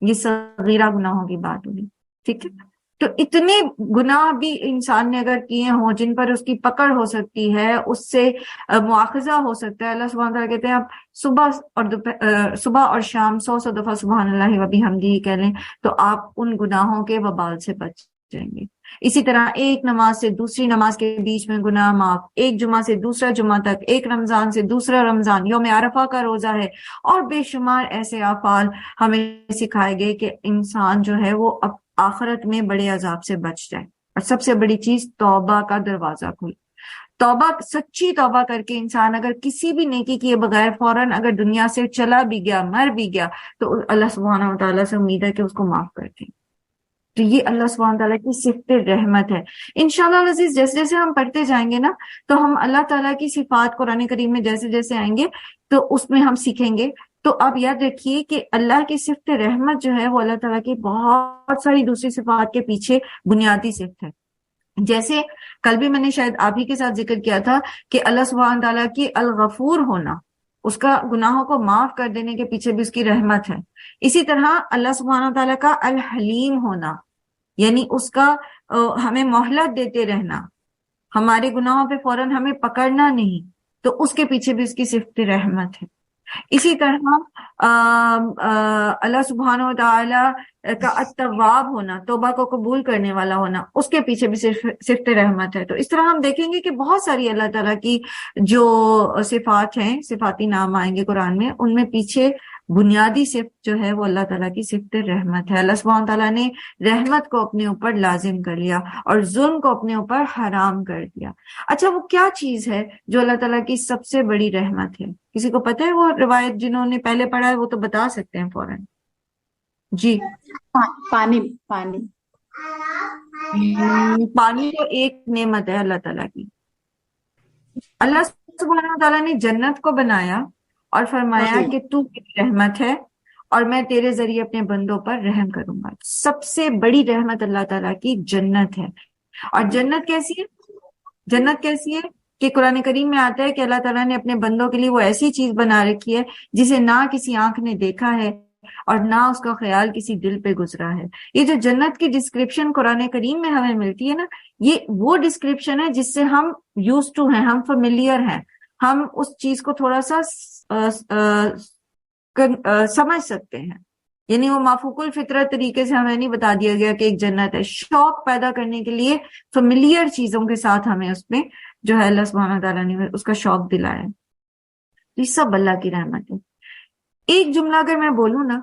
یہ صغیرہ گناہوں کی بات ہوگی، ٹھیک ہے. تو اتنے گناہ بھی انسان نے اگر کیے ہوں جن پر اس کی پکڑ ہو سکتی ہے، اس سے مواخذہ ہو سکتا ہے، اللہ سبحانہ وتعالیٰ کہتے ہیں آپ صبح اور شام 100 دفعہ سبحان اللہ و بحمدہ کہہ لیں تو آپ ان گناہوں کے وبال سے بچ جائیں گے. اسی طرح ایک نماز سے دوسری نماز کے بیچ میں گناہ معاف، ایک جمعہ سے دوسرا جمعہ تک، ایک رمضان سے دوسرا رمضان، یوم عرفہ کا روزہ ہے، اور بے شمار ایسے افعال ہمیں سکھائے گئے کہ انسان جو ہے وہ آخرت میں بڑے عذاب سے بچ جائے. اور سب سے بڑی چیز توبہ کا دروازہ کھولے. توبہ، سچی توبہ کر کے انسان اگر کسی بھی نیکی کیے بغیر فوراً اگر دنیا سے چلا بھی گیا، مر بھی گیا، تو اللہ سبحانہ و تعالیٰ سے امید ہے کہ اس کو معاف کر دیں. تو یہ اللہ سبحانہ تعالیٰ کی صفت رحمت ہے. انشاءاللہ العزیز جیسے جیسے ہم پڑھتے جائیں گے نا تو ہم اللہ تعالیٰ کی صفات قرآن کریم میں جیسے جیسے آئیں گے تو اس میں ہم سیکھیں گے. تو آپ یاد رکھیے کہ اللہ کی صفت رحمت جو ہے وہ اللہ تعالیٰ کی بہت ساری دوسری صفات کے پیچھے بنیادی صفت ہے. جیسے کل بھی میں نے شاید آپ ہی کے ساتھ ذکر کیا تھا کہ اللہ سبحانہ تعالیٰ کی الغفور ہونا، اس کا گناہوں کو معاف کر دینے کے پیچھے بھی اس کی رحمت ہے. اسی طرح اللہ سبحانہ تعالیٰ کا الحلیم ہونا، یعنی اس کا ہمیں مہلت دیتے رہنا، ہمارے گناہوں پہ فوراً ہمیں پکڑنا نہیں، تو اس کے پیچھے بھی اس کی صفت رحمت ہے. اسی طرح اللہ سبحانہ و تعالی کا التواب ہونا، توبہ کو قبول کرنے والا ہونا، اس کے پیچھے بھی صفت رحمت ہے. تو اس طرح ہم دیکھیں گے کہ بہت ساری اللہ تعالیٰ کی جو صفات ہیں، صفاتی نام آئیں گے قرآن میں، ان میں پیچھے بنیادی صفت جو ہے وہ اللہ تعالیٰ کی صفت رحمت ہے. اللہ سبحانہ تعالیٰ نے رحمت کو اپنے اوپر لازم کر لیا اور ظلم کو اپنے اوپر حرام کر دیا. اچھا وہ کیا چیز ہے جو اللہ تعالیٰ کی سب سے بڑی رحمت ہے؟ کسی کو پتہ ہے وہ روایت جنہوں نے پہلے پڑھا ہے وہ تو بتا سکتے ہیں فوراً. جی پانی. پانی تو ایک نعمت ہے اللہ تعالیٰ کی. اللہ سبحانہ تعالیٰ نے جنت کو بنایا اور فرمایا کہ تو میری رحمت ہے اور میں تیرے ذریعے اپنے بندوں پر رحم کروں گا. سب سے بڑی رحمت اللہ تعالیٰ کی جنت ہے. اور جنت کیسی ہے؟ جنت کیسی ہے کہ قرآن کریم میں آتا ہے کہ اللہ تعالیٰ نے اپنے بندوں کے لیے وہ ایسی چیز بنا رکھی ہے جسے نہ کسی آنکھ نے دیکھا ہے اور نہ اس کا خیال کسی دل پہ گزرا ہے. یہ جو جنت کی ڈسکرپشن قرآن کریم میں ہمیں ملتی ہے نا، یہ وہ ڈسکرپشن ہے جس سے ہم یوز ٹو ہیں، ہم فیملیئر ہیں، ہم اس چیز کو تھوڑا سا سمجھ سکتے ہیں. یعنی وہ مافوق الفطرت طریقے سے ہمیں نہیں بتا دیا گیا کہ ایک جنت ہے. شوق پیدا کرنے کے لیے فیملیئر چیزوں کے ساتھ ہمیں اس میں جو ہے اللہ سبحانہ تعالیٰ نے اس کا شوق دلایا. یہ سب اللہ کی رحمت ہے. ایک جملہ اگر میں بولوں نا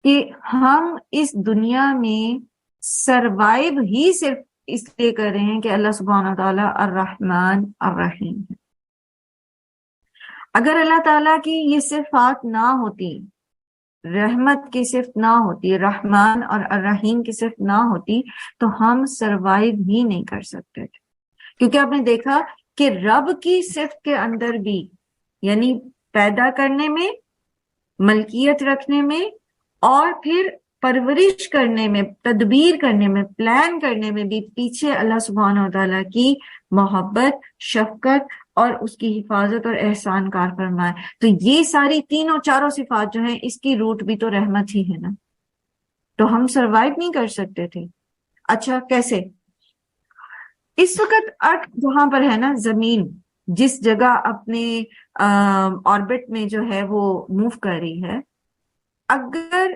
کہ ہم اس دنیا میں سروائیو ہی صرف اس لیے کر رہے ہیں کہ اللہ سبحانہ تعالیٰ الرحمن الرحیم ہے. اگر اللہ تعالیٰ کی یہ صفات نہ ہوتی، رحمت کی صفت نہ ہوتی، رحمان اور الرحیم کی صفت نہ ہوتی، تو ہم سروائیو ہی نہیں کر سکتے تھے. کیونکہ آپ نے دیکھا کہ رب کی صفت کے اندر بھی، یعنی پیدا کرنے میں، ملکیت رکھنے میں، اور پھر پرورش کرنے میں، تدبیر کرنے میں، پلان کرنے میں بھی پیچھے اللہ سبحانہ وتعالیٰ کی محبت، شفقت اور اس کی حفاظت اور احسان کار فرمائے. تو یہ ساری تینوں چاروں صفات جو ہیں اس کی روٹ بھی تو رحمت ہی ہے نا. تو ہم سروائیو نہیں کر سکتے تھے. اچھا کیسے؟ اس وقت ارتھ جہاں پر ہے نا، زمین جس جگہ اپنے آربٹ میں جو ہے وہ موو کر رہی ہے، اگر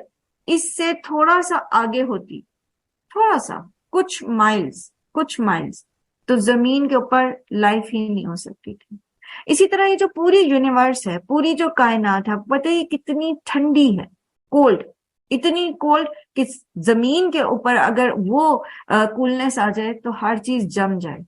اس سے تھوڑا سا آگے ہوتی، تھوڑا سا کچھ مائلز تو زمین کے اوپر لائف ہی نہیں ہو سکتی تھی. اسی طرح یہ جو پوری یونیورس ہے، پوری جو کائنات ہے، پتہ ہے کتنی ٹھنڈی ہے، کولڈ، اتنی کولڈ کہ زمین کے اوپر اگر وہ کولنس آ جائے تو ہر چیز جم جائے.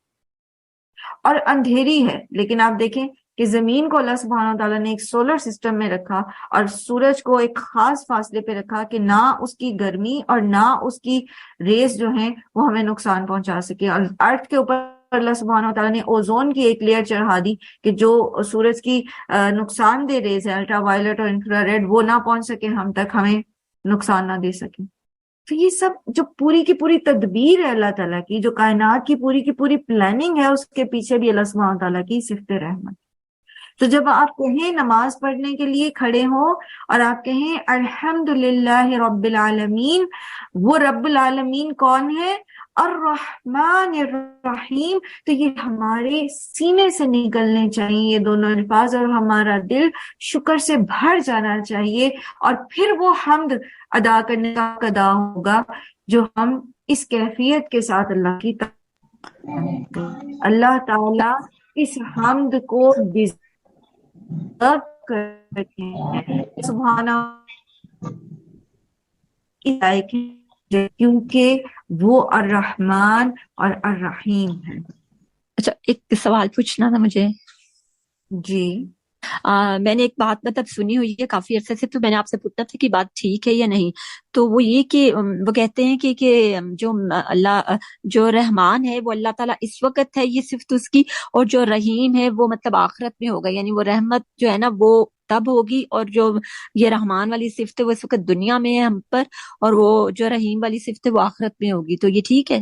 اور اندھیری ہے، لیکن آپ دیکھیں کہ زمین کو اللہ سبحانہ تعالیٰ نے ایک سولر سسٹم میں رکھا اور سورج کو ایک خاص فاصلے پہ رکھا کہ نہ اس کی گرمی اور نہ اس کی ریز جو ہیں وہ ہمیں نقصان پہنچا سکے. اور ارتھ کے اوپر اللہ سبحانہ تعالیٰ نے اوزون کی ایک لیئر چڑھا دی کہ جو سورج کی نقصان دہ ریز ہے الٹرا وائلٹ اور انفرا ریڈ وہ نہ پہنچ سکے ہم تک, ہمیں نقصان نہ دے سکے. تو یہ سب جو پوری کی پوری تدبیر ہے اللہ تعالیٰ کی, جو کائنات کی پوری پلاننگ ہے, اس کے پیچھے بھی اللہ سبحانہ تعالیٰ کی صفت رحمت. تو جب آپ کہیں نماز پڑھنے کے لیے کھڑے ہو اور آپ کہیں الحمدللہ رب العالمین, وہ رب العالمین کون ہے؟ الرحمن الرحیم. تو یہ ہمارے سینے سے نکلنے چاہیے یہ دونوں الفاظ, اور ہمارا دل شکر سے بھر جانا چاہیے, اور پھر وہ حمد ادا کرنے کا ادا ہوگا جو ہم اس کیفیت کے ساتھ اللہ کی اللہ تعالیٰ اس حمد کو ڈیزرو کرتے ہیں سبحانہ, کیونکہ وہ الرحمن اور الرحیم ہے. اچھا ایک سوال پوچھنا تھا مجھے. جی میں نے ایک بات مطلب سنی ہوئی ہے کافی عرصے سے, تو میں نے آپ سے پوچھنا تھا کہ بات ٹھیک ہے یا نہیں. تو وہ یہ کہ وہ کہتے ہیں کہ جو اللہ جو رحمان ہے وہ اللہ تعالیٰ اس وقت ہے یہ صفت اس کی, اور جو رحیم ہے وہ مطلب آخرت میں ہوگا, یعنی وہ رحمت جو ہے نا وہ تب ہوگی, اور جو یہ رحمان والی صفت ہے وہ اس وقت دنیا میں ہے ہم پر, اور وہ جو رحیم والی صفت ہے وہ آخرت میں ہوگی. تو یہ ٹھیک ہے؟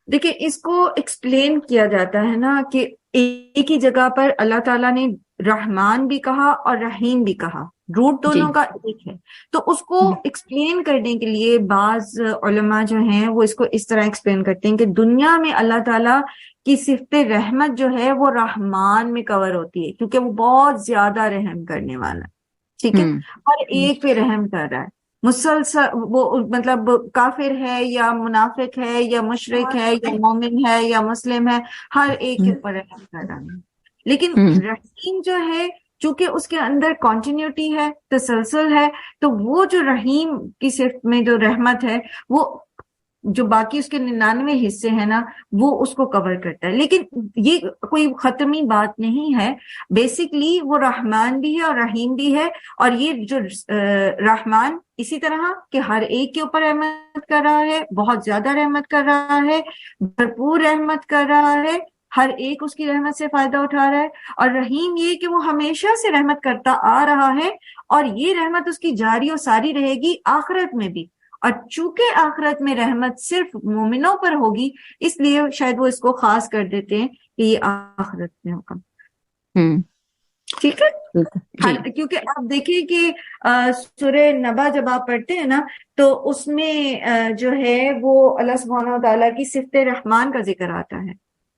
دیکھیں اس کو ایکسپلین کیا جاتا ہے نا کہ ایک ہی جگہ پر اللہ تعالیٰ نے رحمان بھی کہا اور رحیم بھی کہا, روٹ دونوں کا ایک ہے. تو اس کو ایکسپلین کرنے کے لیے بعض علماء جو ہیں وہ اس کو اس طرح ایکسپلین کرتے ہیں کہ دنیا میں اللہ تعالیٰ کی صفت رحمت جو ہے وہ رحمان میں کور ہوتی ہے, کیونکہ وہ بہت زیادہ رحم کرنے والا ہے. ٹھیک ہے, ہر ایک پہ رحم کر رہا ہے مسلسل, وہ مطلب کافر ہے یا منافق ہے یا مشرک ہے یا مومن ہے یا مسلم ہے, ہر ایک کے اوپر رحم کر رہا ہے. لیکن رحیم جو ہے چونکہ اس کے اندر کنٹینیوٹی ہے, تسلسل ہے, تو وہ جو رحیم کی صفت میں جو رحمت ہے وہ جو باقی اس کے 99 حصے ہیں نا وہ اس کو کور کرتا ہے. لیکن یہ کوئی ختمی بات نہیں ہے, بیسکلی وہ رحمان بھی ہے اور رحیم بھی ہے. اور یہ جو رحمان اسی طرح کہ ہر ایک کے اوپر رحمت کر رہا ہے, بہت زیادہ رحمت کر رہا ہے, بھرپور رحمت کر رہا ہے, ہر ایک اس کی رحمت سے فائدہ اٹھا رہا ہے. اور رحیم یہ کہ وہ ہمیشہ سے رحمت کرتا آ رہا ہے, اور یہ رحمت اس کی جاری و ساری رہے گی آخرت میں بھی. اور چونکہ آخرت میں رحمت صرف مومنوں پر ہوگی, اس لیے شاید وہ اس کو خاص کر دیتے ہیں کہ یہ آخرت میں ہوگا. ٹھیک ہے, کیونکہ آپ دیکھیں کہ سورہ نبا جب آپ پڑھتے ہیں نا تو اس میں جو ہے وہ اللہ سبحانہ و تعالیٰ کی صفت رحمان کا ذکر آتا ہے.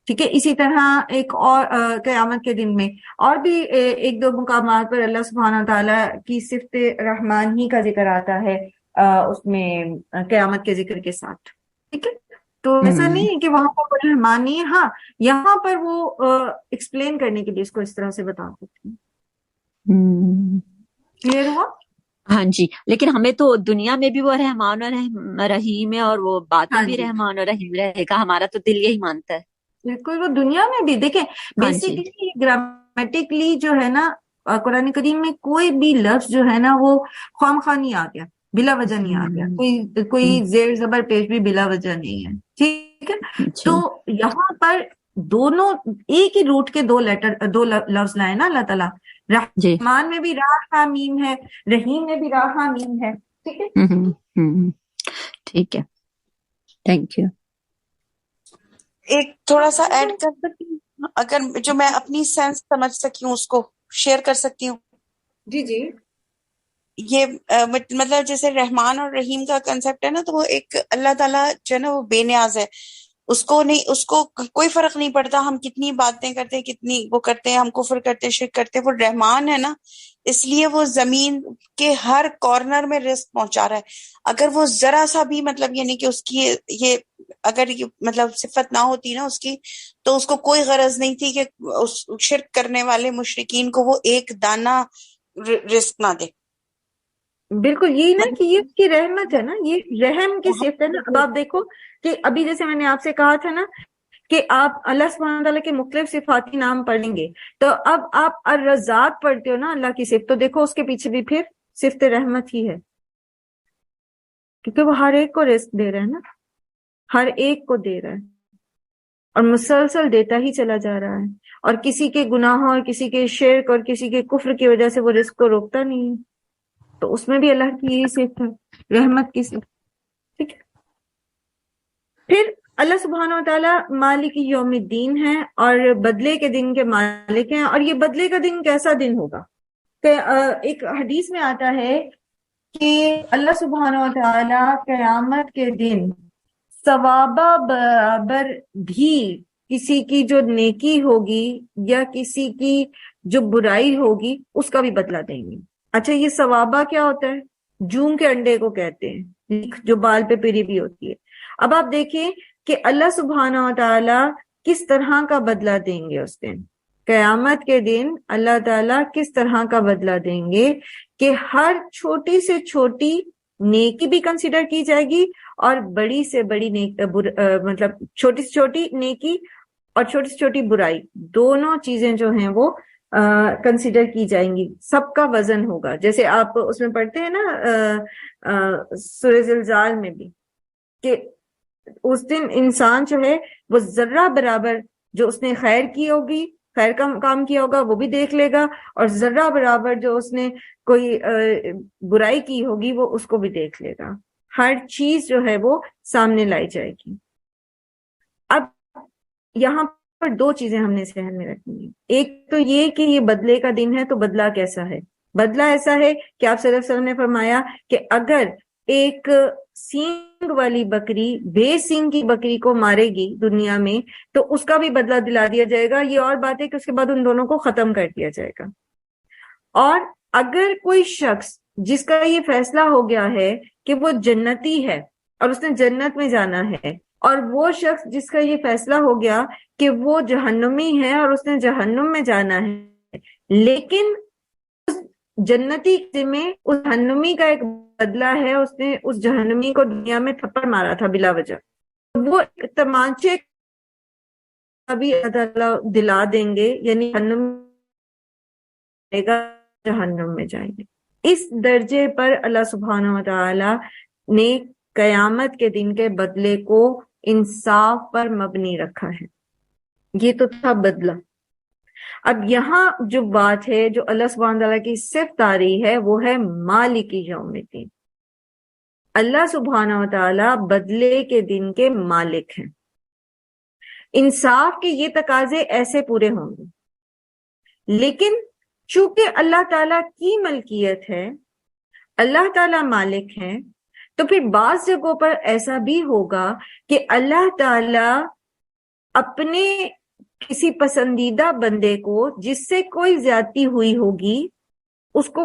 ٹھیک ہے, اسی طرح ایک اور قیامت کے دن میں اور بھی ایک دو مقامات پر اللہ سبحانہ تعالیٰ کی صفت رحمان ہی کا ذکر آتا ہے اس میں قیامت کے ذکر کے ساتھ. ٹھیک ہے, تو ایسا نہیں ہے کہ وہاں پر رحمان نہیں ہے, ہاں یہاں پر وہ ایکسپلین کرنے کے لیے اس کو اس طرح سے بتا سکتے ہیں. کلیئر ہوا؟ ہاں جی, لیکن ہمیں تو دنیا میں بھی وہ رحمان اور رحیم ہے, اور وہ بعد میں بھی رحمان اور رحیم رہے گا, ہمارا تو دل یہی مانتا ہے. بالکل, وہ دنیا میں بھی دیکھیں بیسیکلی گرامیٹکلی جو ہے نا قرآن کریم میں کوئی بھی لفظ جو ہے نا وہ خواہ نہیں آ گیا, بلا وجہ نہیں آ گیا, کوئی زیر زبر پیش بھی بلا وجہ نہیں ہے. ٹھیک ہے, تو یہاں پر دونوں ایک ہی روٹ کے دو لفظ لائے نا اللہ تعالیٰ. رحمان میں بھی راہ میم ہے, رحیم میں بھی راہ میم ہے. ٹھیک ہے, ٹھیک ہے, تھینک یو. ایک تھوڑا سا ایڈ کر سکتی ہوں, اگر جو میں اپنی سینس سمجھ سکی ہوں اس کو شیئر کر سکتی ہوں. جی جی, یہ مطلب جیسے رحمان اور رحیم کا کنسیپٹ ہے نا, تو وہ ایک اللہ تعالیٰ جو ہے نا وہ بے نیاز ہے, اس کو کوئی فرق نہیں پڑتا ہم کتنی باتیں کرتے ہیں, کتنی وہ کرتے ہیں, ہم کفر کرتے ہیں, شرک کرتے ہیں. وہ رحمان ہے نا, اس لیے وہ زمین کے ہر کارنر میں رزق پہنچا رہا ہے. اگر وہ ذرا سا بھی مطلب یعنی کہ اس کی یہ اگر مطلب صفت نہ ہوتی نا اس کی, تو اس کو کوئی غرض نہیں تھی کہ اس شرک کرنے والے مشرکین کو وہ ایک دانہ رزق نہ دے. بالکل یہی نا کہ یہ اس کی رحمت ہے نا, یہ رحم کی صفت ہے نا. اب آپ دیکھو کہ ابھی جیسے میں نے آپ سے کہا تھا نا کہ آپ اللہ سبحانہ تعالیٰ کے مختلف صفاتی نام پڑھیں گے تو اب آپ الرزاق پڑھتے ہو نا اللہ کی صفت، تو دیکھو اس کے پیچھے بھی پھر صفت رحمت ہی ہے، کیونکہ وہ ہر ایک کو رزق دے رہا ہے نا، ہر ایک کو دے رہا ہے اور مسلسل دیتا ہی چلا جا رہا ہے، اور کسی کے گناہوں اور کسی کے شرک اور کسی کے کفر کی وجہ سے وہ رزق کو روکتا نہیں ہے، تو اس میں بھی اللہ کی یہی صفت ہے، رحمت کی صفت، ٹھیک ہے۔ پھر اللہ سبحانہ و تعالیٰ مالک یوم الدین ہے اور بدلے کے دن کے مالک ہیں، اور یہ بدلے کا دن کیسا دن ہوگا کہ ایک حدیث میں آتا ہے کہ اللہ سبحانہ و تعالیٰ قیامت کے دن ثوابہ برابر بھی کسی کی جو نیکی ہوگی یا کسی کی جو برائی ہوگی اس کا بھی بدلہ دیں گے۔ اچھا، یہ ثوابہ کیا ہوتا ہے؟ جون کے انڈے کو کہتے ہیں، جو بال پہ پری بھی ہوتی ہے۔ اب آپ دیکھیں کہ اللہ سبحانہ و تعالیٰ کس طرح کا بدلہ دیں گے اس دن، قیامت کے دن اللہ تعالیٰ کس طرح کا بدلہ دیں گے کہ ہر چھوٹی سے چھوٹی نیکی بھی کنسیڈر کی جائے گی اور بڑی سے بڑی مطلب چھوٹی سے چھوٹی نیکی اور چھوٹی سے چھوٹی برائی، دونوں چیزیں جو ہیں وہ کنسیڈر کی جائیں گی، سب کا وزن ہوگا۔ جیسے آپ اس میں پڑھتے ہیں نا سورہ زلزال میں بھی کہ اس دن انسان جو ہے وہ ذرہ برابر جو اس نے خیر کی ہوگی، خیر کا کام کیا ہوگا وہ بھی دیکھ لے گا، اور ذرہ برابر جو اس نے کوئی برائی کی ہوگی وہ اس کو بھی دیکھ لے گا، ہر چیز جو ہے وہ سامنے لائی جائے گی۔ اب یہاں پر دو چیزیں ہم نے ذہن میں رکھنی ہے، ایک تو یہ کہ یہ بدلے کا دن ہے، تو بدلہ کیسا ہے؟ بدلہ ایسا ہے کہ آپ صلی اللہ علیہ وسلم نے فرمایا کہ اگر ایک سینگ والی بکری بے سینگ کی بکری کو مارے گی دنیا میں تو اس کا بھی بدلہ دلا دیا جائے گا، یہ اور بات ہے کہ اس کے بعد ان دونوں کو ختم کر دیا جائے گا۔ اور اگر کوئی شخص جس کا یہ فیصلہ ہو گیا ہے کہ وہ جنتی ہے اور اس نے جنت میں جانا ہے، اور وہ شخص جس کا یہ فیصلہ ہو گیا کہ وہ جہنمی ہے اور اس نے جہنم میں جانا ہے، لیکن جنتی میں اس جہنمی کا ایک بدلہ ہے، اس نے اس جہنمی کو دنیا میں تھپڑ مارا تھا بلا وجہ، وہ تمانچے ابھی اللہ دلا دیں گے، یعنی جہنم میں جائیں گے۔ اس درجے پر اللہ سبحانہ و تعالی نے قیامت کے دن کے بدلے کو انصاف پر مبنی رکھا ہے، یہ تو تھا بدلہ۔ اب یہاں جو بات ہے جو اللہ سبحانہ تعالیٰ کی صفت آ رہی ہے وہ ہے مالک یوم الدین۔ اللہ سبحانہ و تعالیٰ بدلے کے دن کے مالک ہیں، انصاف کے یہ تقاضے ایسے پورے ہوں گے، لیکن چونکہ اللہ تعالیٰ کی ملکیت ہے، اللہ تعالیٰ مالک ہیں، تو پھر بعض جگہوں پر ایسا بھی ہوگا کہ اللہ تعالیٰ اپنے کسی پسندیدہ بندے کو جس سے کوئی زیادتی ہوئی ہوگی، اس کو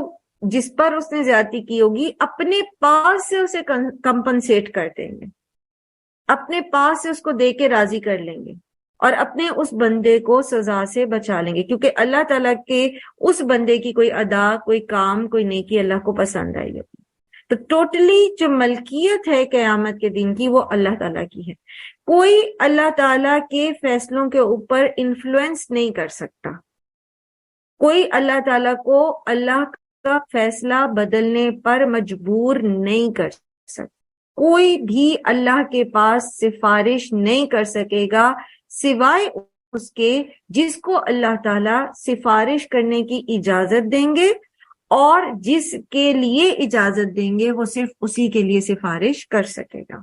جس پر اس نے زیادتی کی ہوگی، اپنے پاس سے اسے کمپنسیٹ کر دیں گے، اپنے پاس سے اس کو دے کے راضی کر لیں گے اور اپنے اس بندے کو سزا سے بچا لیں گے، کیونکہ اللہ تعالیٰ کے اس بندے کی کوئی ادا، کوئی کام، کوئی نیکی اللہ کو پسند آئی ہوگی۔ تو ٹوٹلی جو ملکیت ہے قیامت کے دن کی وہ اللہ تعالیٰ کی ہے، کوئی اللہ تعالیٰ کے فیصلوں کے اوپر انفلوئنس نہیں کر سکتا، کوئی اللہ تعالیٰ کو اللہ کا فیصلہ بدلنے پر مجبور نہیں کر سکتا، کوئی بھی اللہ کے پاس سفارش نہیں کر سکے گا سوائے اس کے جس کو اللہ تعالیٰ سفارش کرنے کی اجازت دیں گے، اور جس کے لیے اجازت دیں گے وہ صرف اسی کے لیے سفارش کر سکے گا۔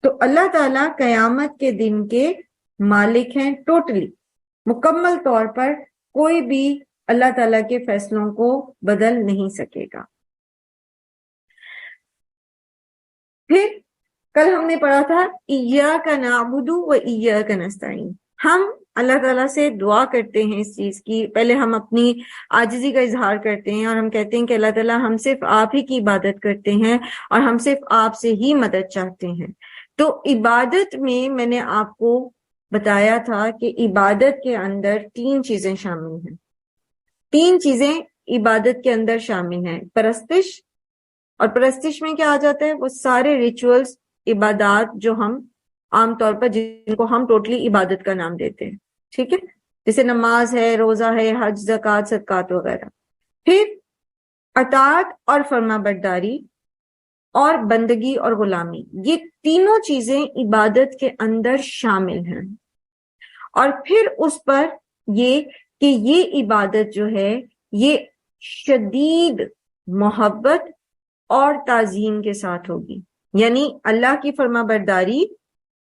تو اللہ تعالیٰ قیامت کے دن کے مالک ہیں، ٹوٹلی مکمل طور پر کوئی بھی اللہ تعالیٰ کے فیصلوں کو بدل نہیں سکے گا۔ پھر کل ہم نے پڑھا تھا ایاک نعبد و ایاک نستعین، ہم اللہ تعالیٰ سے دعا کرتے ہیں اس چیز کی، پہلے ہم اپنی عاجزی کا اظہار کرتے ہیں اور ہم کہتے ہیں کہ اللہ تعالیٰ ہم صرف آپ ہی کی عبادت کرتے ہیں اور ہم صرف آپ سے ہی مدد چاہتے ہیں۔ تو عبادت میں نے آپ کو بتایا تھا کہ عبادت کے اندر تین چیزیں شامل ہیں، تین چیزیں عبادت کے اندر شامل ہیں، پرستش، اور پرستش میں کیا آ جاتا ہے؟ وہ سارے ریچولز عبادات جو ہم عام طور پر جن کو ہم ٹوٹلی عبادت کا نام دیتے ہیں، ٹھیک ہے، جیسے نماز ہے، روزہ ہے، حج، زکوٰۃ، صدقات وغیرہ. پھر اطاعت اور فرما برداری اور بندگی اور غلامی، یہ تینوں چیزیں عبادت کے اندر شامل ہیں. اور پھر اس پر یہ کہ یہ عبادت جو ہے یہ شدید محبت اور تعظیم کے ساتھ ہوگی، یعنی اللہ کی فرما برداری،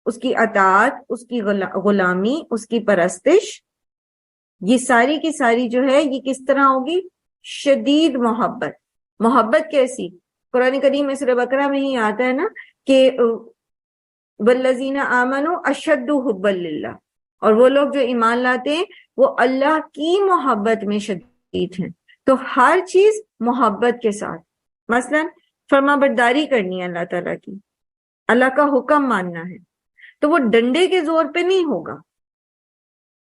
اس کی اطاعت، اس کی غلامی، اس کی پرستش، یہ ساری کی ساری جو ہے یہ کس طرح ہوگی؟ شدید محبت. محبت کیسی؟ قرآن کریم میں سورہ بقرہ میں ہی آتا ہے نا کہ والذین آمنوا اشد حبا للہ، اور وہ لوگ جو ایمان لاتے ہیں وہ اللہ کی محبت میں شدید ہیں. تو ہر چیز محبت کے ساتھ، مثلا فرما برداری کرنی ہے اللہ تعالیٰ کی، اللہ کا حکم ماننا ہے، تو وہ ڈنڈے کے زور پہ نہیں ہوگا.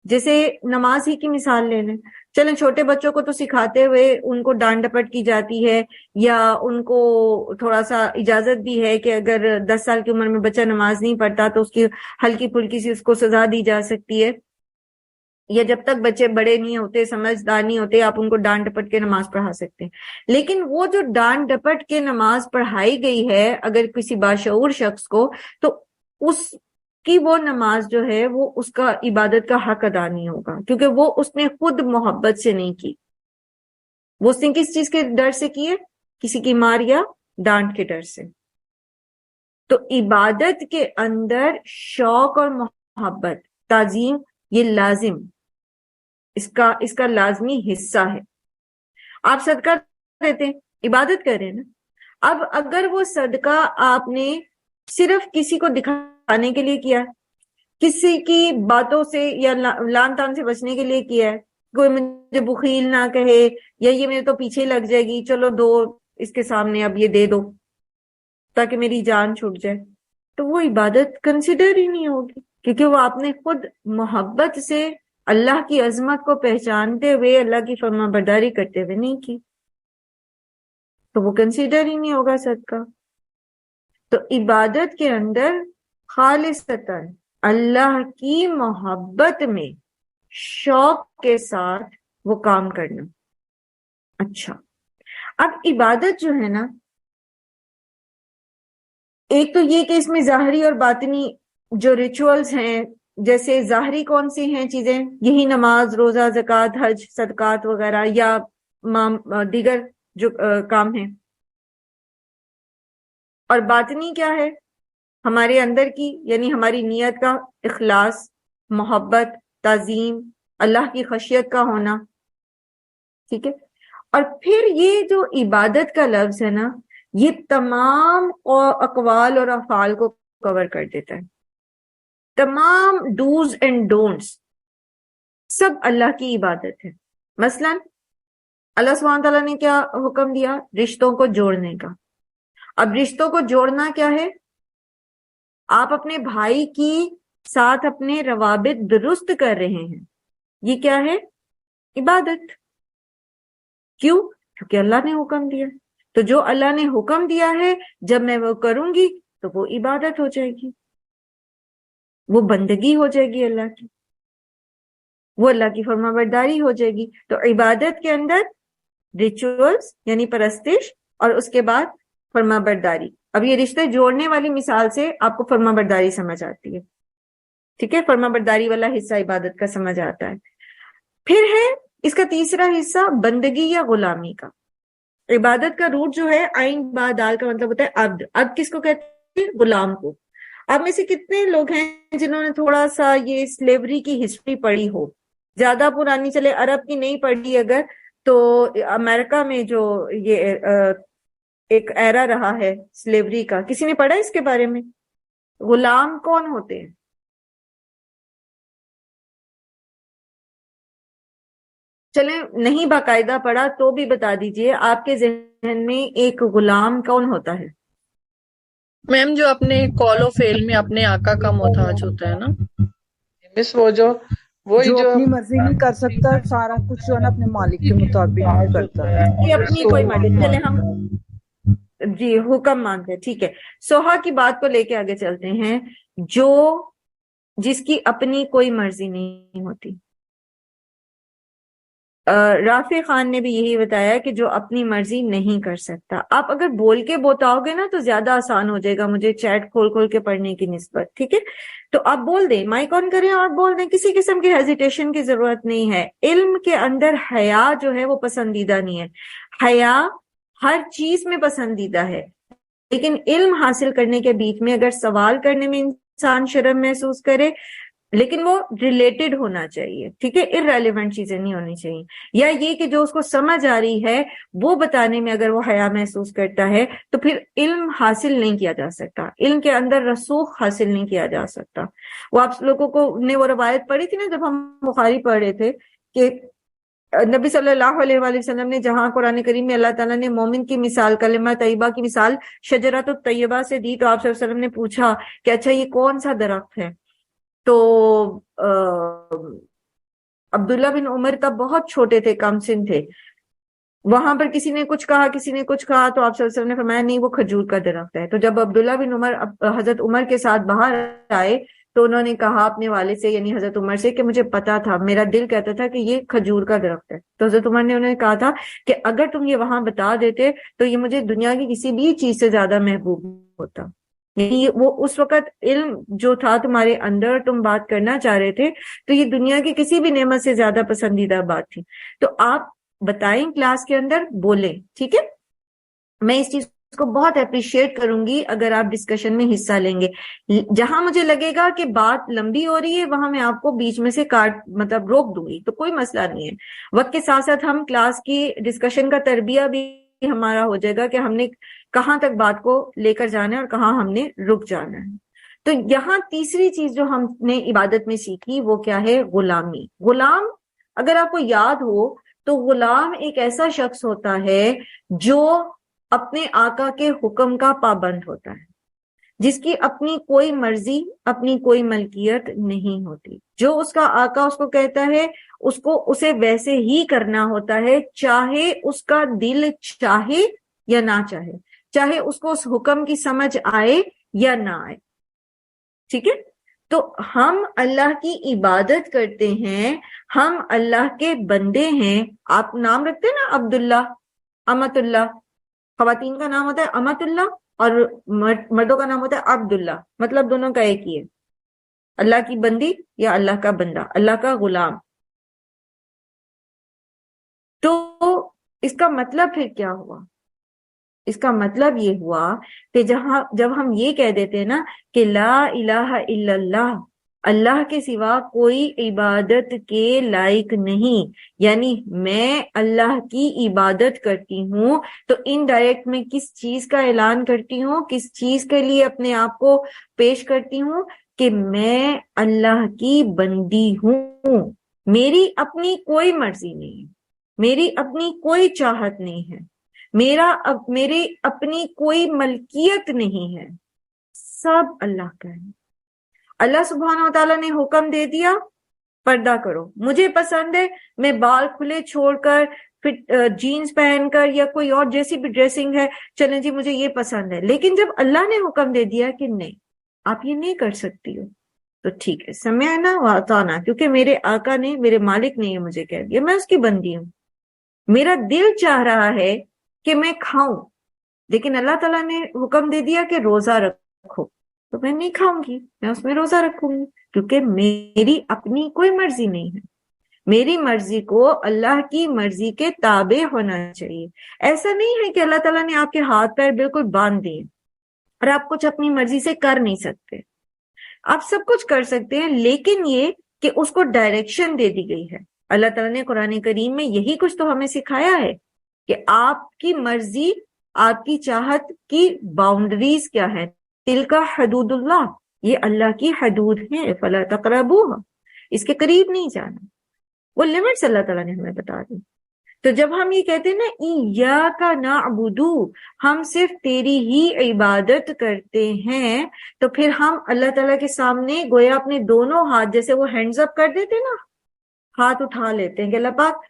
جیسے نماز ہی کی مثال لے لیں، چلیں چھوٹے بچوں کو تو سکھاتے ہوئے ان کو ڈانٹ ڈپٹ کی جاتی ہے، یا ان کو تھوڑا سا اجازت بھی ہے کہ اگر 10 سال کی عمر میں بچہ نماز نہیں پڑھتا تو اس کی ہلکی پھلکی سی اس کو سزا دی جا سکتی ہے، یا جب تک بچے بڑے نہیں ہوتے، سمجھدار نہیں ہوتے، آپ ان کو ڈانٹ ڈپٹ کے نماز پڑھا سکتے ہیں. لیکن وہ جو ڈانٹ ڈپٹ کے نماز پڑھائی گئی ہے اگر کسی باشعور شخص کو، تو اس کی وہ نماز جو ہے وہ اس کا عبادت کا حق ادا نہیں ہوگا، کیونکہ وہ اس نے خود محبت سے نہیں کی، وہ اس نے کس چیز کے ڈر سے کی ہے؟ کسی کی مار یا ڈانٹ کے ڈر سے. تو عبادت کے اندر شوق اور محبت، تعظیم، یہ لازم، اس کا لازمی حصہ ہے. آپ صدقہ دیتے ہیں، عبادت کر رہے ہیں نا. اب اگر وہ صدقہ آپ نے صرف کسی کو دکھانے کے لیے کیا ہے، کسی کی باتوں سے یا لان تان سے بچنے کے لیے کیا ہے، کوئی مجھے بخیل نہ کہے یا یہ میرے تو پیچھے لگ جائے گی، چلو دو اس کے سامنے اب یہ دے دو تاکہ میری جان چھوٹ جائے، تو وہ عبادت کنسیڈر ہی نہیں ہوگی، کیونکہ وہ آپ نے خود محبت سے اللہ کی عظمت کو پہچانتے ہوئے اللہ کی فرما برداری کرتے ہوئے نہیں کی، تو وہ کنسیڈر ہی نہیں ہوگا صدقہ. تو عبادت کے اندر خالصتاً اللہ کی محبت میں شوق کے ساتھ وہ کام کرنا. اچھا، اب عبادت جو ہے نا، ایک تو یہ کہ اس میں ظاہری اور باطنی جو ریچولز ہیں، جیسے ظاہری کون سی ہیں چیزیں؟ یہی نماز، روزہ، زکوٰۃ، حج، صدقات وغیرہ، یا دیگر جو کام ہیں. اور باطنی کیا ہے؟ ہمارے اندر کی، یعنی ہماری نیت کا اخلاص، محبت، تعظیم، اللہ کی خشیت کا ہونا، ٹھیک ہے. اور پھر یہ جو عبادت کا لفظ ہے نا، یہ تمام اقوال اور افعال کو کور کر دیتا ہے. تمام ڈوز اینڈ ڈونٹس سب اللہ کی عبادت ہے. مثلا اللہ سبحانہ تعالیٰ نے کیا حکم دیا؟ رشتوں کو جوڑنے کا. اب رشتوں کو جوڑنا کیا ہے؟ آپ اپنے بھائی کی ساتھ اپنے روابط درست کر رہے ہیں، یہ کیا ہے؟ عبادت. کیوں؟ کیونکہ اللہ نے حکم دیا. تو جو اللہ نے حکم دیا ہے جب میں وہ کروں گی تو وہ عبادت ہو جائے گی، وہ بندگی ہو جائے گی اللہ کی، وہ اللہ کی فرما برداری ہو جائے گی. تو عبادت کے اندر ریچولز یعنی پرستش، اور اس کے بعد فرما برداری. اب یہ رشتے جوڑنے والی مثال سے آپ کو فرما برداری سمجھ آتی ہے، ٹھیک ہے، فرما برداری والا حصہ عبادت کا سمجھ آتا ہے. پھر ہے اس کا تیسرا حصہ بندگی یا غلامی کا. عبادت کا روٹ جو ہے عین با دال کا مطلب ہوتا ہے عبد. عبد کس کو کہتے ہیں؟ غلام کو. آپ میں سے کتنے لوگ ہیں جنہوں نے تھوڑا سا یہ سلیوری کی ہسٹری پڑھی ہو؟ زیادہ پرانی چلے عرب کی نہیں پڑھی اگر، تو امریکہ میں جو یہ ایک ایرا رہا ہے سلیوری کا، کسی نے پڑھا اس کے بارے میں؟ غلام کون ہوتے ہیں؟ چلیں نہیں باقاعدہ پڑھا تو بھی بتا دیجئے، آپ کے ذہن میں ایک غلام کون ہوتا ہے؟ میم جو اپنے کال و فیل میں اپنے آقا کا محتاج ہوتا ہے نا مس، وہ جو اپنی مرضی نہیں کر سکتا، سارا کچھ جو ہے نا اپنے مالک کے مطابق کرتا ہے. یہ اپنی کوئی مرضی. چلے ہم جی حکم مانتے ہیں، ٹھیک ہے. سوہا کی بات کو لے کے آگے چلتے ہیں. جس کی اپنی کوئی مرضی نہیں ہوتی. رافع خان نے بھی یہی بتایا کہ جو اپنی مرضی نہیں کر سکتا. آپ اگر بول کے بتاؤ گے نا تو زیادہ آسان ہو جائے گا مجھے چیٹ کھول کے پڑھنے کی نسبت. ٹھیک ہے، تو آپ بول دیں، مائک آن کریں اور بول دیں، کسی قسم کی ہیزیٹیشن کی ضرورت نہیں ہے. علم کے اندر حیا جو ہے وہ پسندیدہ نہیں ہے. حیا ہر چیز میں پسندیدہ ہے، لیکن علم حاصل کرنے کے بیچ میں اگر سوال کرنے میں انسان شرم محسوس کرے، لیکن وہ ریلیٹڈ ہونا چاہیے. ٹھیک ہے، ارریلیونٹ چیزیں نہیں ہونی چاہیے. یا یہ کہ جو اس کو سمجھ آ رہی ہے وہ بتانے میں اگر وہ حیا محسوس کرتا ہے تو پھر علم حاصل نہیں کیا جا سکتا، علم کے اندر رسوخ حاصل نہیں کیا جا سکتا. وہ آپ لوگوں کو نے وہ روایت پڑھی تھی نا جب ہم بخاری پڑھ رہے تھے کہ نبی صلی اللہ علیہ وآلہ وسلم نے جہاں قرآن کریم میں اللہ تعالیٰ نے مومن کی مثال، کلمہ طیبہ کی مثال شجرۃ الطیبہ سے دی، تو آپ صلی اللہ علیہ وسلم نے پوچھا کہ اچھا یہ کون سا درخت ہے؟ تو عبداللہ بن عمر تب بہت چھوٹے تھے، کم سن تھے. وہاں پر کسی نے کچھ کہا تو آپ صلی اللہ علیہ وسلم نے فرمایا نہیں، وہ کھجور کا درخت ہے. تو جب عبداللہ بن عمر حضرت عمر کے ساتھ باہر آئے تو انہوں نے کہا اپنے والد سے یعنی حضرت عمر سے کہ مجھے پتا تھا، میرا دل کہتا تھا کہ یہ کھجور کا درخت ہے. تو حضرت عمر نے انہیں کہا تھا کہ اگر تم یہ وہاں بتا دیتے تو یہ مجھے دنیا کی کسی بھی چیز سے زیادہ محبوب ہوتا. یعنی وہ اس وقت علم جو تھا تمہارے اندر، تم بات کرنا چاہ رہے تھے، تو یہ دنیا کی کسی بھی نعمت سے زیادہ پسندیدہ بات تھی. تو آپ بتائیں، کلاس کے اندر بولیں. ٹھیک ہے، میں اس چیز کو بہت اپریشیٹ کروں گی اگر آپ ڈسکشن میں حصہ لیں گے. جہاں مجھے لگے گا کہ بات لمبی ہو رہی ہے وہاں میں آپ کو بیچ میں سے روک دوں گی، تو کوئی مسئلہ نہیں ہے. وقت کے ساتھ ساتھ ہم کلاس کی ڈسکشن کا تربیہ بھی ہمارا ہو جائے گا کہ ہم نے کہاں تک بات کو لے کر جانا ہے اور کہاں ہم نے رک جانا ہے. تو یہاں تیسری چیز جو ہم نے عبادت میں سیکھی وہ کیا ہے؟ غلامی. غلام اگر آپ کو یاد ہو تو غلام ایک ایسا شخص ہوتا ہے جو اپنے آقا کے حکم کا پابند ہوتا ہے، جس کی اپنی کوئی مرضی، اپنی کوئی ملکیت نہیں ہوتی. جو اس کا آقا اس کو کہتا ہے اسے ویسے ہی کرنا ہوتا ہے، چاہے اس کا دل چاہے یا نہ چاہے، چاہے اس کو اس حکم کی سمجھ آئے یا نہ آئے. ٹھیک ہے، تو ہم اللہ کی عبادت کرتے ہیں، ہم اللہ کے بندے ہیں. آپ نام رکھتے ہیں نا عبداللہ، امت اللہ. خواتین کا نام ہوتا ہے امت اللہ اور مردوں کا نام ہوتا ہے عبداللہ، مطلب دونوں کا ایک ہی ہے، اللہ کی بندی یا اللہ کا بندہ، اللہ کا غلام. تو اس کا مطلب پھر کیا ہوا؟ اس کا مطلب یہ ہوا کہ جب ہم یہ کہہ دیتے ہیں نا کہ لا الہ الا اللہ، اللہ کے سوا کوئی عبادت کے لائق نہیں، یعنی میں اللہ کی عبادت کرتی ہوں، تو انڈائریکٹ میں کس چیز کا اعلان کرتی ہوں، کس چیز کے لیے اپنے آپ کو پیش کرتی ہوں کہ میں اللہ کی بندی ہوں. میری اپنی کوئی مرضی نہیں ہے، میری اپنی کوئی چاہت نہیں ہے، میری اپنی کوئی ملکیت نہیں ہے، سب اللہ کا ہے. اللہ سبحانہ و تعالیٰ نے حکم دے دیا پردہ کرو، مجھے پسند ہے میں بال کھلے چھوڑ کر پھر جینز پہن کر یا کوئی اور جیسی بھی ڈریسنگ ہے چلیں جی مجھے یہ پسند ہے. لیکن جب اللہ نے حکم دے دیا کہ نہیں آپ یہ نہیں کر سکتی ہو، تو ٹھیک ہے، سمعنا و اطعنا، کیونکہ میرے آقا نے، میرے مالک نے یہ مجھے کہہ دیا، میں اس کی بندی ہوں. میرا دل چاہ رہا ہے کہ میں کھاؤں، لیکن اللہ تعالیٰ نے حکم دے دیا کہ روزہ رکھو، تو میں نہیں کھاؤں گی، میں اس میں روزہ رکھوں گی، کیونکہ میری اپنی کوئی مرضی نہیں ہے. میری مرضی کو اللہ کی مرضی کے تابع ہونا چاہیے. ایسا نہیں ہے کہ اللہ تعالیٰ نے آپ کے ہاتھ پیر بالکل باندھ دیے اور آپ کچھ اپنی مرضی سے کر نہیں سکتے. آپ سب کچھ کر سکتے ہیں، لیکن یہ کہ اس کو ڈائریکشن دے دی گئی ہے. اللہ تعالیٰ نے قرآن کریم میں یہی کچھ تو ہمیں سکھایا ہے کہ آپ کی مرضی، آپ کی چاہت کی باؤنڈریز کیا ہے. تلک حدود اللہ، یہ اللہ کی حدود ہیں، فلا تقربوها، اس کے قریب نہیں جانا. وہ لمٹس اللہ تعالیٰ نے ہمیں بتا دی. تو جب ہم یہ کہتے ہیں نا ایاک نعبد، ہم صرف تیری ہی عبادت کرتے ہیں، تو پھر ہم اللہ تعالیٰ کے سامنے گویا اپنے دونوں ہاتھ، جیسے وہ ہینڈز اپ کر دیتے نا، ہاتھ اٹھا لیتے ہیں کہ اللہ پاک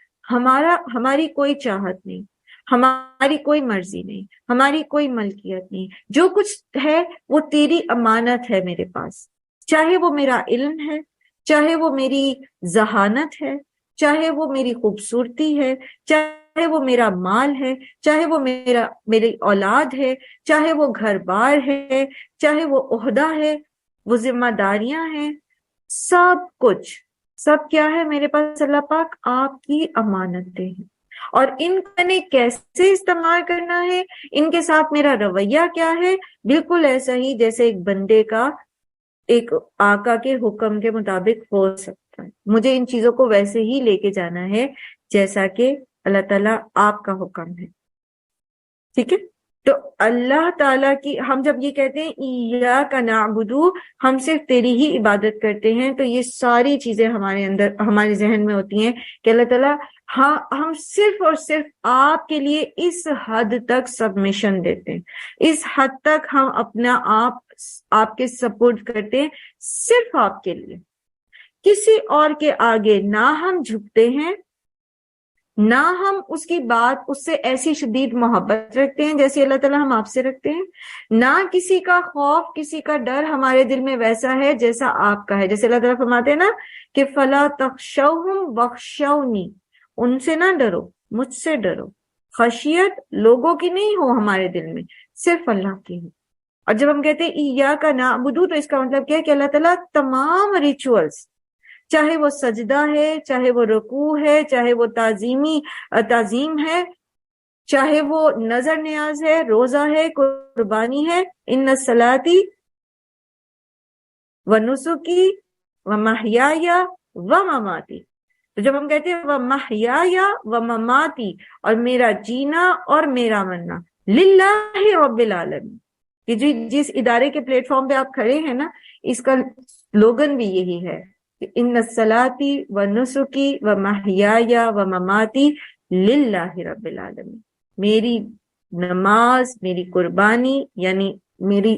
ہماری کوئی چاہت نہیں، ہماری کوئی مرضی نہیں، ہماری کوئی ملکیت نہیں، جو کچھ ہے وہ تیری امانت ہے میرے پاس، چاہے وہ میرا علم ہے، چاہے وہ میری ذہانت ہے، چاہے وہ میری خوبصورتی ہے، چاہے وہ میرا مال ہے، چاہے وہ میری اولاد ہے، چاہے وہ گھر بار ہے، چاہے وہ عہدہ ہے، وہ ذمہ داریاں ہیں، سب کچھ، سب کیا ہے میرے پاس اللہ پاک آپ کی امانتیں ہیں، اور ان کو نے کیسے استعمال کرنا ہے، ان کے ساتھ میرا رویہ کیا ہے، بالکل ایسا ہی جیسے ایک بندے کا ایک آقا کے حکم کے مطابق ہو سکتا ہے۔ مجھے ان چیزوں کو ویسے ہی لے کے جانا ہے جیسا کہ اللہ تعالیٰ آپ کا حکم ہے، ٹھیک ہے؟ تو اللہ تعالیٰ کی ہم جب یہ کہتے ہیں ایاک نعبد، ہم صرف تیری ہی عبادت کرتے ہیں، تو یہ ساری چیزیں ہمارے اندر ہمارے ذہن میں ہوتی ہیں کہ اللہ تعالیٰ ہاں ہم صرف اور صرف آپ کے لیے اس حد تک سبمیشن دیتے ہیں، اس حد تک ہم اپنا آپ کے سپورٹ کرتے ہیں، صرف آپ کے لیے، کسی اور کے آگے نہ ہم جھکتے ہیں، نہ ہم اس کی بات اس سے ایسی شدید محبت رکھتے ہیں جیسے اللہ تعالیٰ ہم آپ سے رکھتے ہیں، نہ کسی کا خوف کسی کا ڈر ہمارے دل میں ویسا ہے جیسا آپ کا ہے، جیسے اللہ تعالیٰ فرماتے ہیں نا کہ فَلَا تَخْشَوْهُمْ وَاخْشَوْنِي، ان سے نہ ڈرو مجھ سے ڈرو، خشیت لوگوں کی نہیں ہو ہمارے دل میں، صرف اللہ کی ہو۔ اور جب ہم کہتے ہیں ایاک نعبد تو اس کا مطلب کیا ہے کہ اللہ تعالیٰ تمام ریچولز، چاہے وہ سجدہ ہے، چاہے وہ رکوع ہے، چاہے وہ تعظیم ہے، چاہے وہ نظر نیاز ہے، روزہ ہے، قربانی ہے، ان الصلاۃ ونسکی ومحیای ومماتی، تو جب ہم کہتے ہیں ومحیای ومماتی، اور میرا جینا اور میرا مرنا للہ رب العالمین، کہ جس ادارے کے پلیٹ فارم پہ آپ کھڑے ہیں نا، اس کا سلوگن بھی یہی ہے کہ ان الصلاۃ ونسکی ومحیای ومماتی للہ رب العالمین، میری نماز، میری قربانی یعنی میری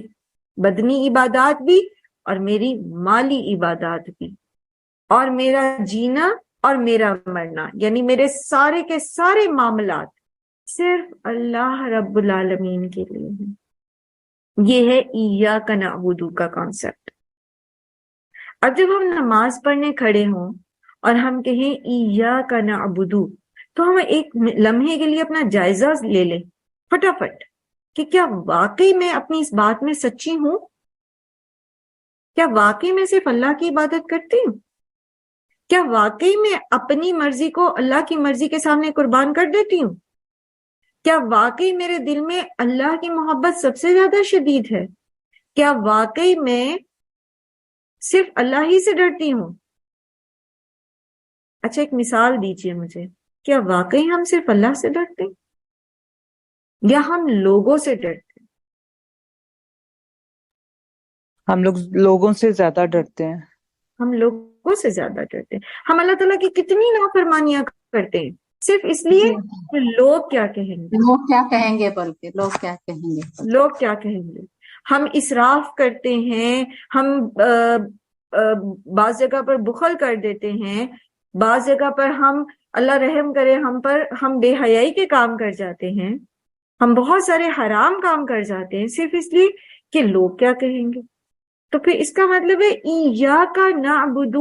بدنی عبادات بھی اور میری مالی عبادات بھی، اور میرا جینا اور میرا مرنا یعنی میرے سارے کے سارے معاملات صرف اللہ رب العالمین کے لیے ہیں۔ یہ ہے ایاک نعبد کا کانسیپٹ۔ اب جب ہم نماز پڑھنے کھڑے ہوں اور ہم کہیں ایاک نعبد، تو ہم ایک لمحے کے لیے اپنا جائزہ لے لیں فٹافٹ کہ کیا واقعی میں اپنی اس بات میں سچی ہوں؟ کیا واقعی میں صرف اللہ کی عبادت کرتی ہوں؟ کیا واقعی میں اپنی مرضی کو اللہ کی مرضی کے سامنے قربان کر دیتی ہوں؟ کیا واقعی میرے دل میں اللہ کی محبت سب سے زیادہ شدید ہے؟ کیا واقعی میں صرف اللہ ہی سے ڈرتی ہوں؟ اچھا ایک مثال دیجئے مجھے، کیا واقعی ہم صرف اللہ سے ڈرتے ہیں یا ہم لوگوں سے ڈرتے ہیں؟ ہم لوگ لوگوں سے زیادہ ڈرتے ہیں۔ ہم لوگوں سے زیادہ ڈرتے ہیں۔ ہم اللہ تعالیٰ کی کتنی نافرمانیاں کرتے ہیں صرف اس لیے کہ لوگ کیا کہیں گے، لوگ کیا کہیں گے، بلکہ لوگ کیا کہیں گے، لوگ کیا کہیں گے۔ ہم اسراف کرتے ہیں، ہم بعض جگہ پر بخل کر دیتے ہیں، بعض جگہ پر ہم اللہ رحم کرے ہم پر، ہم بے حیائی کے کام کر جاتے ہیں، ہم بہت سارے حرام کام کر جاتے ہیں صرف اس لیے کہ لوگ کیا کہیں گے۔ تو پھر اس کا مطلب ہے ایاک نعبد،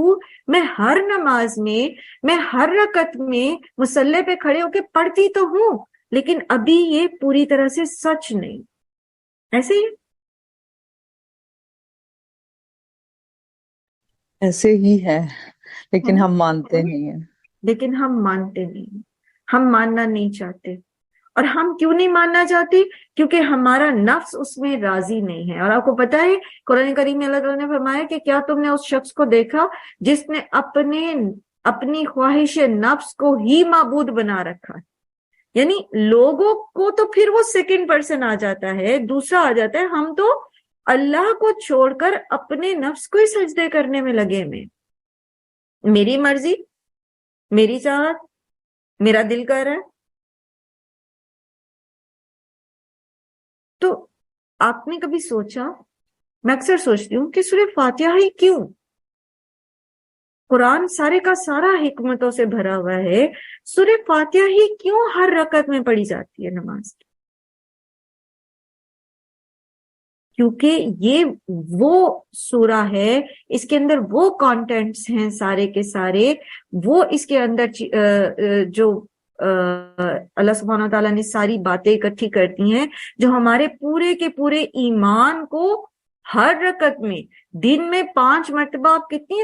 میں ہر نماز میں ہر رکعت میں مصلی پہ کھڑے ہو کے پڑھتی تو ہوں، لیکن ابھی یہ پوری طرح سے سچ نہیں، ایسے ہی ایسے ہی ہے، لیکن ہم مانتے نہیں ہیں۔ لیکن ہم مانتے نہیں، ہم ماننا نہیں چاہتے۔ اور ہم کیوں نہیں ماننا چاہتے؟ کیونکہ ہمارا نفس اس میں راضی نہیں ہے۔ اور آپ کو پتا ہے قرآن کریم میں اللہ تعالیٰ نے فرمایا کہ کیا تم نے اس شخص کو دیکھا جس نے اپنی خواہش نفس کو ہی معبود بنا رکھا ہے؟ یعنی لوگوں کو تو پھر وہ سیکنڈ پرسن آ جاتا ہے، دوسرا آ جاتا ہے، ہم تو اللہ کو چھوڑ کر اپنے نفس کو ہی سجدے کرنے میں لگے میں، میری مرضی، میری چاہت، میرا دل کر رہا ہے۔ تو آپ نے کبھی سوچا، میں اکثر سوچتی ہوں کہ سورہ فاتحہ ہی کیوں؟ قرآن سارے کا سارا حکمتوں سے بھرا ہوا ہے، سورہ فاتحہ ہی کیوں ہر رکعت میں پڑھی جاتی ہے نماز کی؟ کیونکہ یہ وہ سورہ ہے، اس کے اندر وہ کانٹینٹس ہیں سارے کے سارے، وہ اس کے اندر جو اللہ سبحانہ وتعالیٰ نے ساری باتیں اکٹھی کرتی ہیں جو ہمارے پورے کے پورے ایمان کو ہر رکعت میں، دن میں 5 مرتبہ، آپ کتنی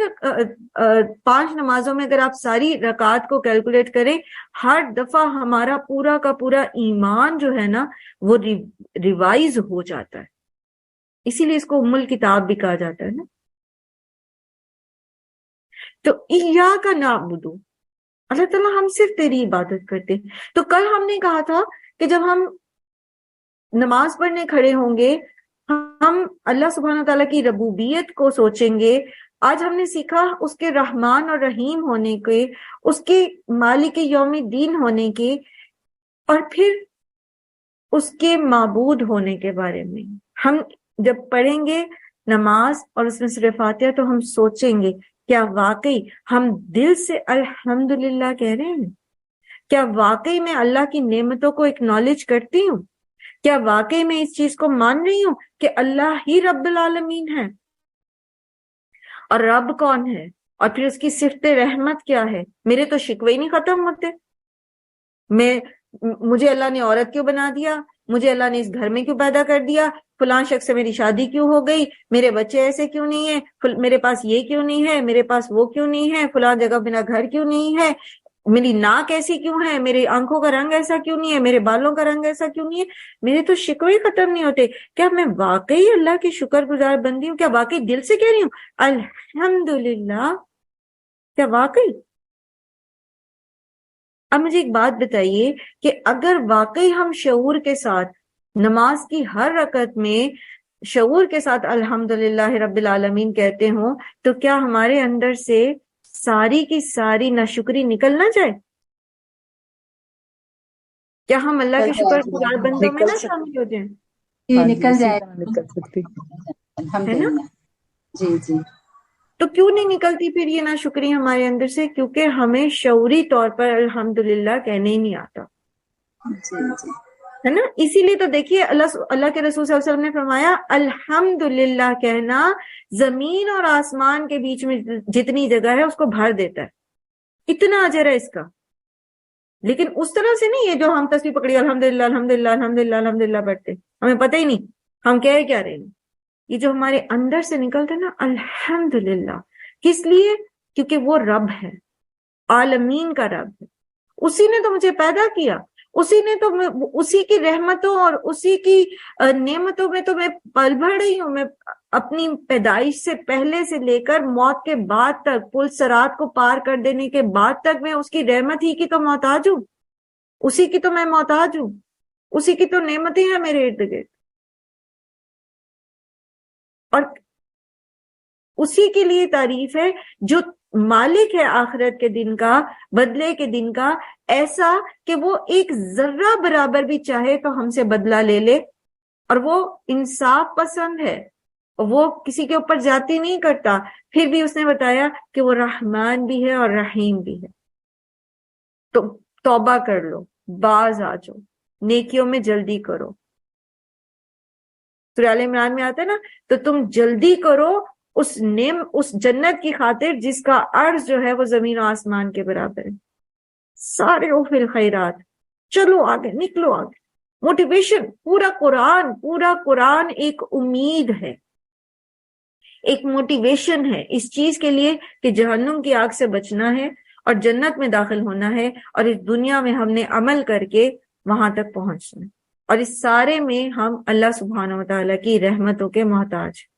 5 نمازوں میں اگر آپ ساری رکعات کو کیلکولیٹ کریں، ہر دفعہ ہمارا پورا کا پورا ایمان جو ہے نا وہ ریوائز ہو جاتا ہے. اسی لیے اس کو ام الکتاب بھی کہا جاتا ہے نا. تو ایاک نعبد، اللہ تعالیٰ ہم صرف تیری عبادت کرتے ہیں. تو کل ہم نے کہا تھا کہ جب ہم نماز پڑھنے کھڑے ہوں گے ہم اللہ سبحانہ تعالیٰ کی ربوبیت کو سوچیں گے. آج ہم نے سیکھا اس کے رحمان اور رحیم ہونے کے، اس کے مالک یوم الدین ہونے کے، اور پھر اس کے معبود ہونے کے بارے میں. ہم جب پڑھیں گے نماز اور اس میں سورہ فاتحہ تو ہم سوچیں گے کیا واقعی ہم دل سے الحمدللہ کہہ رہے ہیں؟ کیا واقعی میں اللہ کی نعمتوں کو اکنالج کرتی ہوں؟ کیا واقعی میں اس چیز کو مان رہی ہوں کہ اللہ ہی رب العالمین ہے؟ اور رب کون ہے؟ اور پھر اس کی صفت رحمت کیا ہے؟ میرے تو شکوے ہی نہیں ختم ہوتے. مجھے اللہ نے عورت کیوں بنا دیا؟ مجھے اللہ نے اس گھر میں کیوں پیدا کر دیا؟ فلاں شخص سے میری شادی کیوں ہو گئی؟ میرے بچے ایسے کیوں نہیں ہیں؟ میرے پاس یہ کیوں نہیں ہے؟ میرے پاس وہ کیوں نہیں ہے؟ فلاں جگہ میرا گھر کیوں نہیں ہے؟ میری ناک ایسی کیوں ہے؟ میری آنکھوں کا رنگ ایسا کیوں نہیں ہے؟ میرے بالوں کا رنگ ایسا کیوں نہیں ہے؟ میرے تو شکوے ختم نہیں ہوتے. کیا میں واقعی اللہ کی شکر گزار بندی ہوں؟ کیا واقعی دل سے کہہ رہی ہوں الحمدللہ؟ کیا واقعی؟ اب مجھے ایک بات بتائیے کہ اگر واقعی ہم شعور کے ساتھ نماز کی ہر رکعت میں شعور کے ساتھ الحمدللہ رب العالمین کہتے ہوں تو کیا ہمارے اندر سے ساری کی ساری ناشکری نکل نہ جائے؟ کیا ہم اللہ کے شکر گزار بندوں میں نہ شامل ہو جائیں؟ یہ نکل جائے نکل سکتی ہے نا؟ جی جی. تو کیوں نہیں نکلتی پھر یہ ناشکری ہمارے اندر سے؟ کیونکہ ہمیں شعوری طور پر الحمدللہ کہنے ہی نہیں آتا ہے نا. اسی لیے تو دیکھیے اللہ کے رسول صلی اللہ علیہ وسلم نے فرمایا الحمدللہ کہنا زمین اور آسمان کے بیچ میں جتنی جگہ ہے اس کو بھر دیتا ہے. اتنا اجر ہے اس کا. لیکن اس طرح سے نہیں یہ جو ہم تسبیح پکڑی الحمدللہ الحمدللہ الحمدللہ الحمدللہ پڑھتے، ہمیں پتہ ہی نہیں ہم کہہ کیا رہے ہیں. یہ جو ہمارے اندر سے نکلتا ہے نا الحمدللہ، کس لیے؟ کیونکہ وہ رب ہے، عالمین کا رب ہے. اسی نے تو مجھے پیدا کیا، اسی نے تو اسی کی رحمتوں اور اسی کی نعمتوں میں تو میں پل بھر رہی ہوں. میں اپنی پیدائش سے پہلے سے لے کر موت کے بعد تک، پل صراط کو پار کر دینے کے بعد تک میں اس کی رحمت ہی کی تو محتاج ہوں. اسی کی تو میں محتاج ہوں، اسی کی تو نعمتیں ہیں میرے ارد گرد. اور اسی کے لیے تعریف ہے جو مالک ہے آخرت کے دن کا، بدلے کے دن کا، ایسا کہ وہ ایک ذرہ برابر بھی چاہے تو ہم سے بدلہ لے لے. اور وہ انصاف پسند ہے، وہ کسی کے اوپر زیادتی نہیں کرتا. پھر بھی اس نے بتایا کہ وہ رحمان بھی ہے اور رحیم بھی ہے. تو توبہ کر لو، باز آ جاؤ، نیکیوں میں جلدی کرو. سورہ آل عمران میں آتا ہے نا، تو تم جلدی کرو اس جنت کی خاطر جس کا عرض جو ہے وہ زمین و آسمان کے برابر ہے. سارے فی الخیرات، چلو آگے، نکلو آگے. موٹیویشن، پورا قرآن ایک امید ہے، ایک موٹیویشن ہے اس چیز کے لیے کہ جہنم کی آگ سے بچنا ہے اور جنت میں داخل ہونا ہے، اور اس دنیا میں ہم نے عمل کر کے وہاں تک پہنچنا ہے. اور اس سارے میں ہم اللہ سبحانہ و تعالیٰ کی رحمتوں کے محتاج ہیں.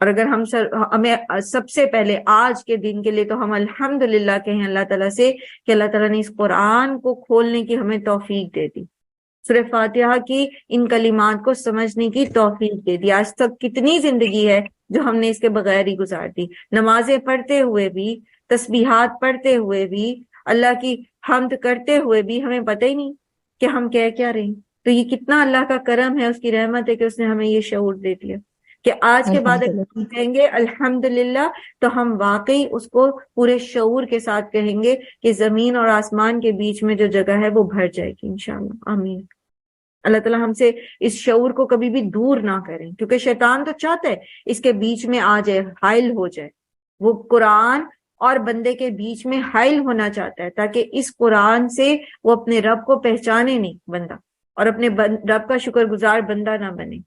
اور اگر ہمیں سب سے پہلے آج کے دن کے لیے تو ہم الحمدللہ کہیں اللہ تعالیٰ سے کہ اللہ تعالیٰ نے اس قرآن کو کھولنے کی ہمیں توفیق دے دی، سورہ فاتحہ کی ان کلمات کو سمجھنے کی توفیق دے دی. آج تک کتنی زندگی ہے جو ہم نے اس کے بغیر ہی گزار دی، نمازیں پڑھتے ہوئے بھی، تسبیحات پڑھتے ہوئے بھی، اللہ کی حمد کرتے ہوئے بھی ہمیں پتہ ہی نہیں کہ ہم کہہ کیا رہے ہیں. تو یہ کتنا اللہ کا کرم ہے، اس کی رحمت ہے کہ اس نے ہمیں یہ شعور دے دیا. کہ آج کے بعد اگر ہم کہیں گے الحمدللہ تو ہم واقعی اس کو پورے شعور کے ساتھ کہیں گے کہ زمین اور آسمان کے بیچ میں جو جگہ ہے وہ بھر جائے گی انشاءاللہ. آمین. اللہ تعالیٰ ہم سے اس شعور کو کبھی بھی دور نہ کریں، کیونکہ شیطان تو چاہتا ہے اس کے بیچ میں آ جائے، حائل ہو جائے. وہ قرآن اور بندے کے بیچ میں حائل ہونا چاہتا ہے تاکہ اس قرآن سے وہ اپنے رب کو پہچانے نہیں بندہ، اور اپنے رب کا شکر گزار بندہ نہ بنے.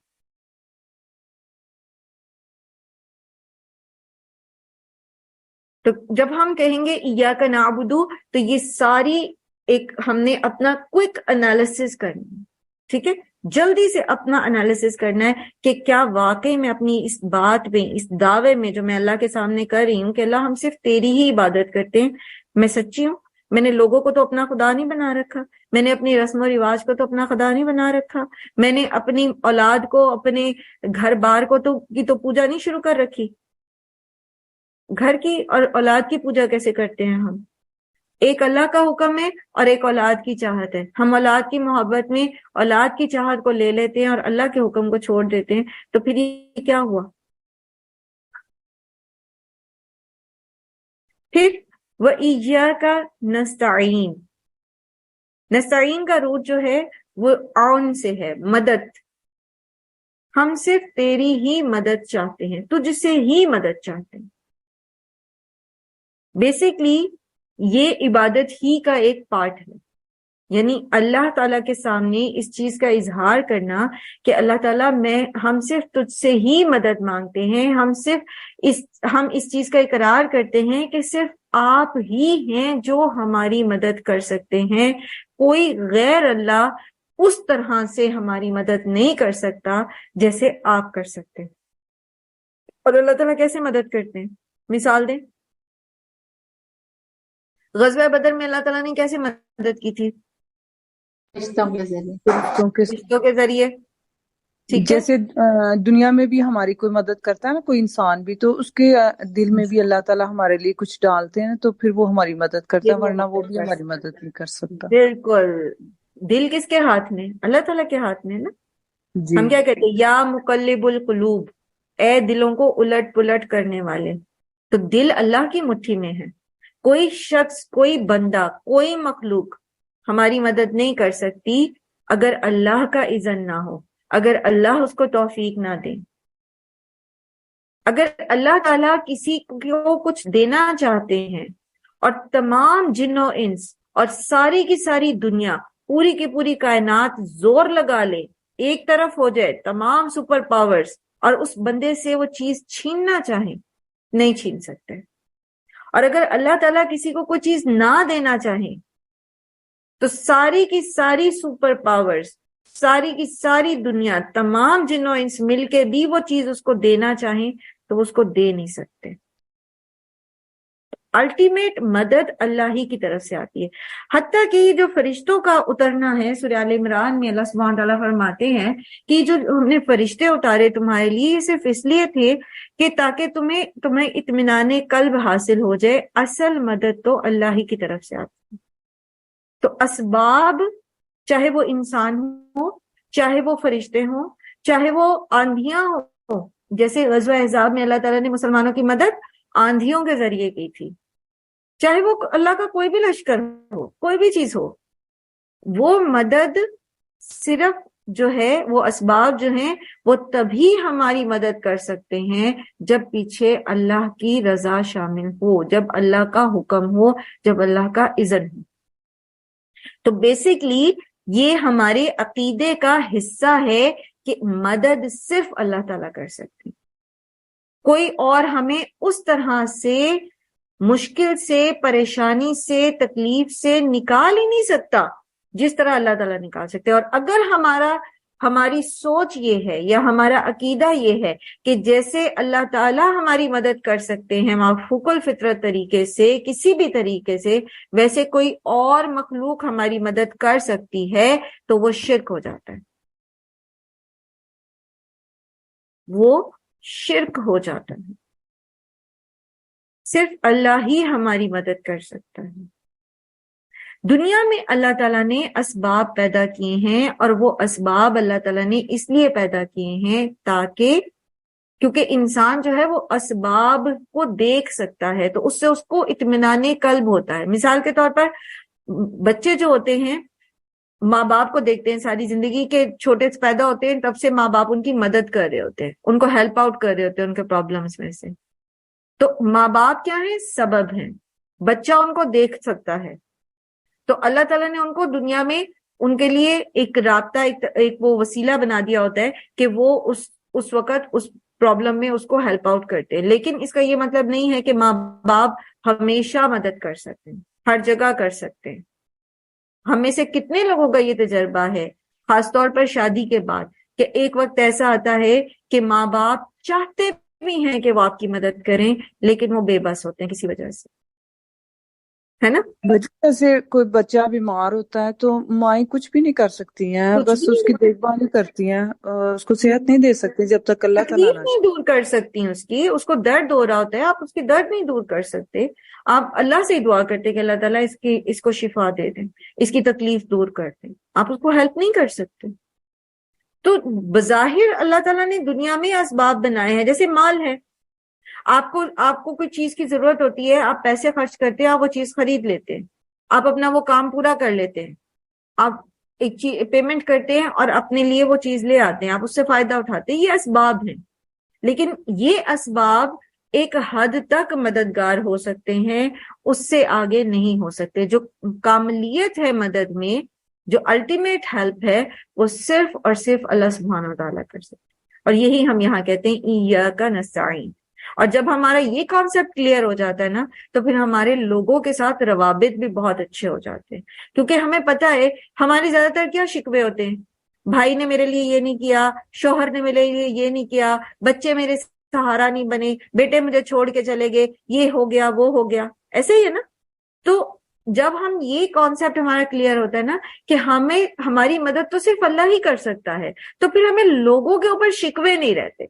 تو جب ہم کہیں گے ایاک نعبد تو یہ ساری ایک ہم نے اپنا کوئک انالیسس کرنا ہے. ٹھیک ہے، جلدی سے اپنا انالیسس کرنا ہے کہ کیا واقعی میں اپنی اس بات میں، اس دعوے میں جو میں اللہ کے سامنے کر رہی ہوں کہ اللہ ہم صرف تیری ہی عبادت کرتے ہیں، میں سچی ہوں؟ میں نے لوگوں کو تو اپنا خدا نہیں بنا رکھا، میں نے اپنی رسم و رواج کو تو اپنا خدا نہیں بنا رکھا، میں نے اپنی اولاد کو، اپنے گھر بار کو تو پوجا نہیں شروع کر رکھی. گھر کی اور اولاد کی پوجا کیسے کرتے ہیں ہم؟ ایک اللہ کا حکم ہے اور ایک اولاد کی چاہت ہے. ہم اولاد کی محبت میں اولاد کی چاہت کو لے لیتے ہیں اور اللہ کے حکم کو چھوڑ دیتے ہیں. تو پھر یہ کیا ہوا؟ پھر وَإِيَّاكَ نَسْتَعِينُ، نستعین کا روٹ جو ہے وہ عون سے ہے، مدد. ہم صرف تیری ہی مدد چاہتے ہیں، تجھ سے ہی مدد چاہتے ہیں. بیسیکلی یہ عبادت ہی کا ایک پارٹ ہے، یعنی اللہ تعالیٰ کے سامنے اس چیز کا اظہار کرنا کہ اللہ تعالیٰ ہم صرف تجھ سے ہی مدد مانگتے ہیں، ہم اس چیز کا اقرار کرتے ہیں کہ صرف آپ ہی ہیں جو ہماری مدد کر سکتے ہیں. کوئی غیر اللہ اس طرح سے ہماری مدد نہیں کر سکتا جیسے آپ کر سکتے ہیں. اور اللہ تعالیٰ کیسے مدد کرتے ہیں؟ مثال دیں. غزوہ بدر میں اللہ تعالیٰ نے کیسے مدد کی تھی؟ فرشتوں کے ذریعے. ٹھیک ہے، جیسے دنیا میں بھی ہماری کوئی مدد کرتا ہے نا کوئی انسان بھی، تو اس کے دل میں بھی اللہ تعالیٰ ہمارے لیے کچھ ڈالتے ہیں تو پھر وہ ہماری مدد کرتا ہے، ورنہ وہ بھی ہماری مدد نہیں کر سکتا. بالکل. دل کس کے ہاتھ میں؟ اللہ تعالیٰ کے ہاتھ میں نا. جی ہم کیا کہتے ہیں؟ یا مقلب القلوب، اے دلوں کو الٹ پلٹ کرنے والے. تو دل اللہ کی مٹھی میں ہے. کوئی شخص، کوئی بندہ، کوئی مخلوق ہماری مدد نہیں کر سکتی اگر اللہ کا اذن نہ ہو، اگر اللہ اس کو توفیق نہ دے. اگر اللہ تعالیٰ کسی کو کچھ دینا چاہتے ہیں اور تمام جن و انس اور ساری کی ساری دنیا، پوری کی پوری کائنات زور لگا لے، ایک طرف ہو جائے تمام سپر پاورز، اور اس بندے سے وہ چیز چھیننا چاہیں، نہیں چھین سکتے. اور اگر اللہ تعالیٰ کسی کو کوئی چیز نہ دینا چاہیں تو ساری کی ساری سپر پاورز، ساری کی ساری دنیا، تمام جن و انس مل کے بھی وہ چیز اس کو دینا چاہیں تو اس کو دے نہیں سکتے. الٹیمیٹ مدد اللہ ہی کی طرف سے آتی ہے. حتیٰ کہ جو فرشتوں کا اترنا ہے، سورہ آل عمران میں اللہ سبحانہ تعالیٰ فرماتے ہیں کہ جو ہم نے فرشتے اتارے تمہارے لیے، یہ صرف اس لیے تھے کہ تاکہ تمہیں اطمینان قلب حاصل ہو جائے. اصل مدد تو اللہ ہی کی طرف سے آتی ہے. تو اسباب، چاہے وہ انسان ہو، چاہے وہ فرشتے ہوں، چاہے وہ آندھیاں ہوں، جیسے غزوہ احزاب میں اللہ تعالیٰ نے مسلمانوں کی مدد آندھیوں کے ذریعے کی تھی، چاہے وہ اللہ کا کوئی بھی لشکر ہو، کوئی بھی چیز ہو، وہ مدد صرف جو ہے، وہ اسباب جو ہیں وہ تبھی ہماری مدد کر سکتے ہیں جب پیچھے اللہ کی رضا شامل ہو، جب اللہ کا حکم ہو، جب اللہ کا اذن ہو. تو بیسیکلی یہ ہمارے عقیدے کا حصہ ہے کہ مدد صرف اللہ تعالیٰ کر سکتے. کوئی اور ہمیں اس طرح سے مشکل سے، پریشانی سے، تکلیف سے نکال ہی نہیں سکتا جس طرح اللہ تعالیٰ نکال سکتے. اور اگر ہماری سوچ یہ ہے یا ہمارا عقیدہ یہ ہے کہ جیسے اللہ تعالیٰ ہماری مدد کر سکتے ہیں مافوق الفطرت طریقے سے، کسی بھی طریقے سے، ویسے کوئی اور مخلوق ہماری مدد کر سکتی ہے، تو وہ شرک ہو جاتا ہے. وہ شرک ہو جاتا ہے. صرف اللہ ہی ہماری مدد کر سکتا ہے. دنیا میں اللہ تعالیٰ نے اسباب پیدا کیے ہیں، اور وہ اسباب اللہ تعالیٰ نے اس لیے پیدا کیے ہیں تاکہ کیونکہ انسان جو ہے وہ اسباب کو دیکھ سکتا ہے تو اس سے اس کو اطمینان قلب ہوتا ہے. مثال کے طور پر بچے جو ہوتے ہیں ماں باپ کو دیکھتے ہیں ساری زندگی کے، چھوٹے سے پیدا ہوتے ہیں تب سے ماں باپ ان کی مدد کر رہے ہوتے ہیں، ان کو ہیلپ آؤٹ کر رہے ہوتے ہیں ان کے پرابلمس میں سے. تو ماں باپ کیا ہیں؟ سبب ہیں. بچہ ان کو دیکھ سکتا ہے تو اللہ تعالیٰ نے ان کو دنیا میں ان کے لیے ایک رابطہ، ایک وہ وسیلہ بنا دیا ہوتا ہے کہ وہ اس وقت اس پرابلم میں اس کو ہیلپ آؤٹ کرتے ہیں. لیکن اس کا یہ مطلب نہیں ہے کہ ماں باپ ہمیشہ مدد کر سکتے ہیں، ہر جگہ کر سکتے ہیں. ہم میں سے کتنے لوگوں کا یہ تجربہ ہے، خاص طور پر شادی کے بعد، کہ ایک وقت ایسا آتا ہے کہ ماں باپ چاہتے بھی ہیں کہ وہ آپ کی مدد کریں لیکن وہ بے بس ہوتے ہیں کسی وجہ سے، ہے نا؟ بچے سے کوئی بچہ بیمار ہوتا ہے تو مائیں کچھ بھی نہیں کر سکتی ہیں، کچھ بس بھی اس کی نہیں، دیکھ بھال ہی کرتی ہیں، اس کو صحت نہیں دے سکتی جب تک اللہ تعالیٰ تکلیف نہ نہیں دور کر سکتی ہیں اس کو درد ہو رہا ہوتا ہے، آپ اس کی درد نہیں دور کر سکتے. آپ اللہ سے ہی دعا کرتے کہ اللہ تعالیٰ اس کو شفا دے دیں، اس کی تکلیف دور کر دیں. آپ اس کو ہیلپ نہیں کر سکتے. تو بظاہر اللہ تعالیٰ نے دنیا میں اسباب بنائے ہیں، جیسے مال ہے. آپ کو کوئی چیز کی ضرورت ہوتی ہے، آپ پیسے خرچ کرتے ہیں، آپ وہ چیز خرید لیتے ہیں، آپ اپنا وہ کام پورا کر لیتے ہیں، آپ ایک چیز پیمنٹ کرتے ہیں اور اپنے لیے وہ چیز لے آتے ہیں، آپ اس سے فائدہ اٹھاتے ہیں. یہ اسباب ہیں، لیکن یہ اسباب ایک حد تک مددگار ہو سکتے ہیں، اس سے آگے نہیں ہو سکتے. جو کاملیت ہے مدد میں، جو الٹیمیٹ ہیلپ ہے، وہ صرف اور صرف اللہ سبحانہ و تعالیٰ کر سکتے ہیں. اور یہی ہم یہاں کہتے ہیں ایاک نستعین. اور جب ہمارا یہ کانسیپٹ کلیئر ہو جاتا ہے نا تو پھر ہمارے لوگوں کے ساتھ روابط بھی بہت اچھے ہو جاتے ہیں. کیونکہ ہمیں پتہ ہے ہمارے زیادہ تر کیا شکوے ہوتے ہیں، بھائی نے میرے لیے یہ نہیں کیا، شوہر نے میرے لیے یہ نہیں کیا، بچے میرے سہارا نہیں بنے، بیٹے مجھے چھوڑ کے چلے گئے، یہ ہو گیا وہ ہو گیا، ایسے ہی ہے نا. تو جب ہم یہ کانسیپٹ ہمارا کلیئر ہوتا ہے نا کہ ہماری مدد تو صرف اللہ ہی کر سکتا ہے، تو پھر ہمیں لوگوں کے اوپر شکوے نہیں رہتے.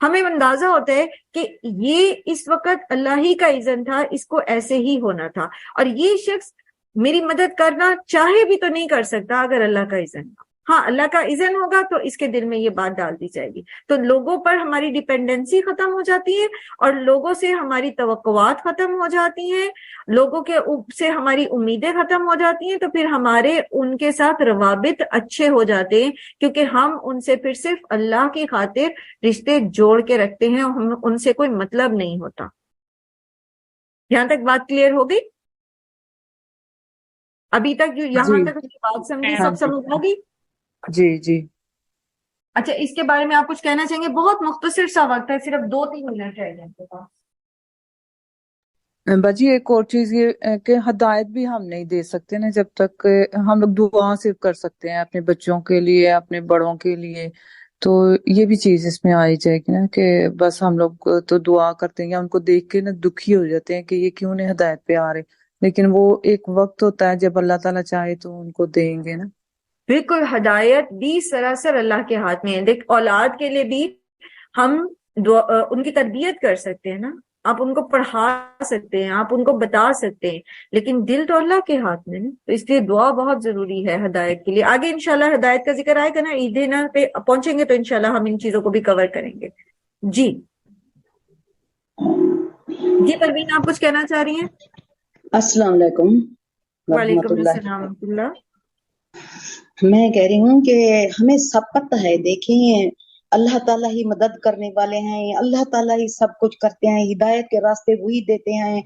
ہمیں اندازہ ہوتا ہے کہ یہ اس وقت اللہ ہی کا اذن تھا، اس کو ایسے ہی ہونا تھا، اور یہ شخص میری مدد کرنا چاہے بھی تو نہیں کر سکتا اگر اللہ کا اذن نہ. ہاں اللہ کا اذن ہوگا تو اس کے دل میں یہ بات ڈال دی جائے گی. تو لوگوں پر ہماری ڈیپینڈنسی ختم ہو جاتی ہے اور لوگوں سے ہماری توقعات ختم ہو جاتی ہیں، لوگوں کے سے ہماری امیدیں ختم ہو جاتی ہیں. تو پھر ہمارے ان کے ساتھ روابط اچھے ہو جاتے ہیں کیونکہ ہم ان سے پھر صرف اللہ کی خاطر رشتے جوڑ کے رکھتے ہیں، ہم ان سے کوئی مطلب نہیں ہوتا. یہاں تک بات کلیئر ہو گئی؟ ابھی تک جو یہاں جی تک بات سمجھی ہاں سب جی سمجھ آ گئی؟ جی جی. اچھا اس کے بارے میں آپ کچھ کہنا چاہیں گے؟ بہت مختصر سا وقت ہے، صرف 2-3 منٹ رہ گئے پاس. باجی ایک اور چیز یہ کہ ہدایت بھی ہم نہیں دے سکتے نا جب تک ہم لوگ دعا صرف کر سکتے ہیں اپنے بچوں کے لیے، اپنے بڑوں کے لیے. تو یہ بھی چیز اس میں آئی جائے گی نا کہ بس ہم لوگ تو دعا کرتے ہیں یا ان کو دیکھ کے نا دکھی ہو جاتے ہیں کہ یہ کیوں نہیں ہدایت پہ آ رہے، لیکن وہ ایک وقت ہوتا ہے جب اللہ تعالیٰ چاہے تو ان کو دیں گے نا. بالکل، ہدایت بھی سراسر اللہ کے ہاتھ میں ہے. دیکھ اولاد کے لیے بھی ہم ان کی تربیت کر سکتے ہیں نا، آپ ان کو پڑھا سکتے ہیں، آپ ان کو بتا سکتے ہیں، لیکن دل تو اللہ کے ہاتھ میں نا. تو اس لیے دعا بہت ضروری ہے ہدایت کے لیے. آگے انشاءاللہ ہدایت کا ذکر آئے گا نا، عید پہ پہنچیں گے تو انشاءاللہ ہم ان چیزوں کو بھی کور کریں گے. جی جی پروین آپ کچھ کہنا چاہ رہی ہیں؟ السلام علیکم ورحمۃ وعلیکم اللہ. السلام ورحمۃ اللہ. میں کہہ رہی ہوں کہ ہمیں سب پتہ ہے، دیکھیں اللہ تعالیٰ ہی مدد کرنے والے ہیں، اللہ تعالیٰ ہی سب کچھ کرتے ہیں، ہدایت کے راستے وہی دیتے ہیں،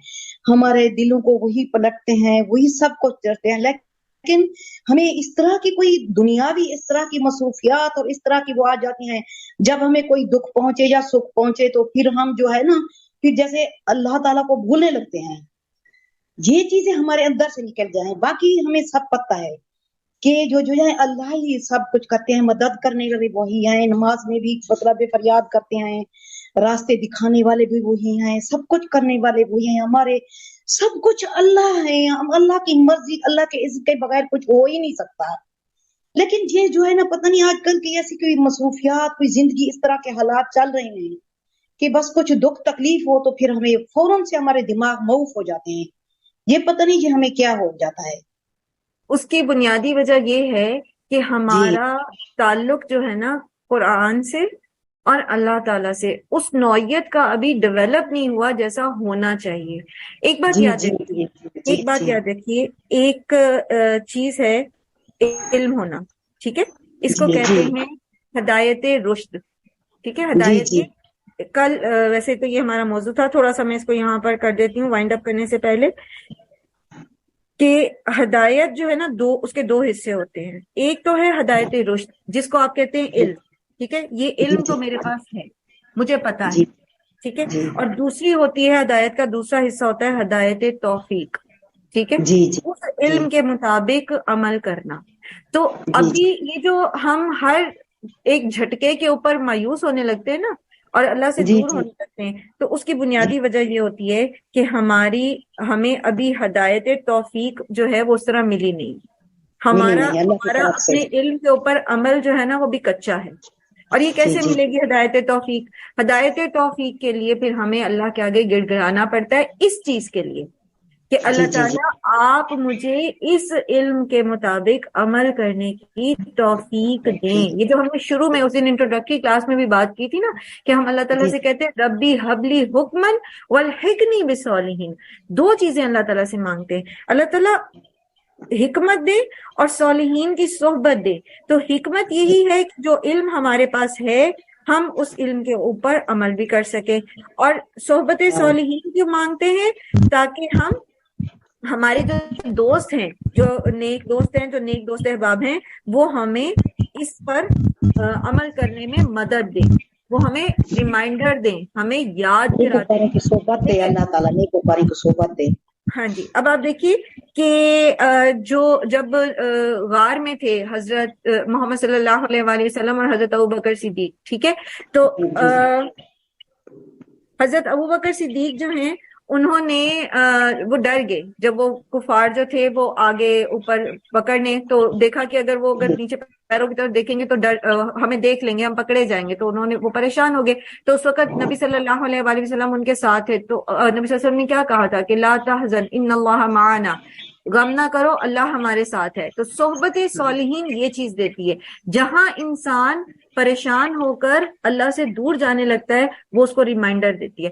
ہمارے دلوں کو وہی پلٹتے ہیں، وہی سب کچھ کرتے ہیں. لیکن ہمیں اس طرح کی کوئی دنیاوی اس طرح کی مصروفیات اور اس طرح کی وہ آ جاتی ہیں، جب ہمیں کوئی دکھ پہنچے یا سکھ پہنچے تو پھر ہم جو ہے نا پھر جیسے اللہ تعالیٰ کو بھولنے لگتے ہیں. یہ چیزیں ہمارے اندر سے نکل جائیں. باقی ہمیں سب پتہ ہے کہ جو ہے اللہ ہی سب کچھ کرتے ہیں، مدد کرنے والے وہی ہیں، نماز میں بھی مطلب فریاد کرتے ہیں، راستے دکھانے والے بھی وہی ہیں، سب کچھ کرنے والے وہی ہیں. ہمارے سب کچھ اللہ ہے، ہم اللہ کی مرضی، اللہ کے عزت کے بغیر کچھ ہو ہی نہیں سکتا. لیکن یہ جو ہے نا پتہ نہیں آج کل کی ایسی کوئی مصروفیات، کوئی زندگی اس طرح کے حالات چل رہے ہیں کہ بس کچھ دکھ تکلیف ہو تو پھر ہمیں فوراً سے ہمارے دماغ معوف ہو جاتے ہیں. یہ پتہ نہیں کہ ہمیں کیا ہو جاتا ہے. اس کی بنیادی وجہ یہ ہے کہ جی ہمارا تعلق جو ہے نا قرآن سے اور اللہ تعالیٰ سے اس نوعیت کا ابھی ڈیولپ نہیں ہوا جیسا ہونا چاہیے. ایک بات یاد رکھیے، ایک بات یاد رکھیے، ایک چیز ہے علم ہونا، ٹھیک ہے، اس کو کہتے ہیں ہدایت رشد، ٹھیک ہے، ہدایت. کل ویسے تو یہ ہمارا موضوع تھا، تھوڑا سا میں اس کو یہاں پر کر دیتی ہوں وائنڈ اپ کرنے سے پہلے، کہ ہدایت جو ہے نا اس کے دو حصے ہوتے ہیں. ایک تو ہے ہدایت رشد جس کو آپ کہتے ہیں علم، ٹھیک ہے، یہ علم تو میرے پاس ہے، مجھے پتا ہے، ٹھیک ہے. اور دوسری ہوتی ہے ہدایت کا دوسرا حصہ ہوتا ہے ہدایت توفیق، ٹھیک ہے، اس علم کے مطابق عمل کرنا. تو ابھی یہ جو ہم ہر ایک جھٹکے کے اوپر مایوس ہونے لگتے ہیں نا اور اللہ سے دور ہونے لگتے ہیں، تو اس کی بنیادی وجہ یہ ہوتی ہے کہ ہمیں ابھی ہدایت توفیق جو ہے وہ اس طرح ملی نہیں. ہمارا اپنے علم کے اوپر عمل جو ہے نا وہ بھی کچا ہے. اور یہ کیسے ملے گی ہدایت توفیق؟ ہدایت توفیق کے لیے پھر ہمیں اللہ کے آگے گڑ گڑانا پڑتا ہے اس چیز کے لیے کہ اللہ تعالیٰ آپ مجھے اس علم کے مطابق عمل کرنے کی توفیق دیں. یہ جو ہم نے شروع میں اس دن انٹروڈکٹری کلاس میں بھی بات کی تھی نا کہ ہم اللہ تعالیٰ سے کہتے ہیں ربی حبلی حکمن والحقنی بالصالحین. دو چیزیں اللہ تعالیٰ سے مانگتے ہیں، اللہ تعالیٰ حکمت دے اور صالحین کی صحبت دے. تو حکمت یہی ہے کہ جو علم ہمارے پاس ہے ہم اس علم کے اوپر عمل بھی کر سکیں، اور صحبت صالحین کیوں مانگتے ہیں؟ تاکہ ہمارے جو دوست ہیں، جو نیک دوست ہیں، جو نیک دوست احباب ہیں، وہ ہمیں اس پر عمل کرنے میں مدد دیں، وہ ہمیں ریمائنڈر دیں، ہمیں یاد کرا دیں. صحبت دے اللہ تعالیٰ، نیکوکاری کو صحبت دے. ہاں جی. اب آپ دیکھیے کہ جب غار میں تھے حضرت محمد صلی اللہ علیہ وآلہ وسلم اور حضرت ابوبکر صدیق، ٹھیک ہے، تو حضرت ابوبکر صدیق جو ہیں انہوں نے وہ ڈر گئے جب وہ کفار جو تھے وہ آگے اوپر پکڑنے، تو دیکھا کہ اگر نیچے پیروں کی طرف دیکھیں گے تو ہمیں دیکھ لیں گے، ہم پکڑے جائیں گے، تو وہ پریشان ہو گئے. تو اس وقت نبی صلی اللہ علیہ وآلہ وسلم ان کے ساتھ ہے، تو نبی صلی اللہ علیہ وسلم نے کیا کہا تھا کہ لا تحزن ان اللہ معنا، غم نہ کرو اللہ ہمارے ساتھ ہے. تو صحبت صالحین یہ چیز دیتی ہے، جہاں انسان پریشان ہو کر اللہ سے دور جانے لگتا ہے وہ اس کو ریمائنڈر دیتی ہے.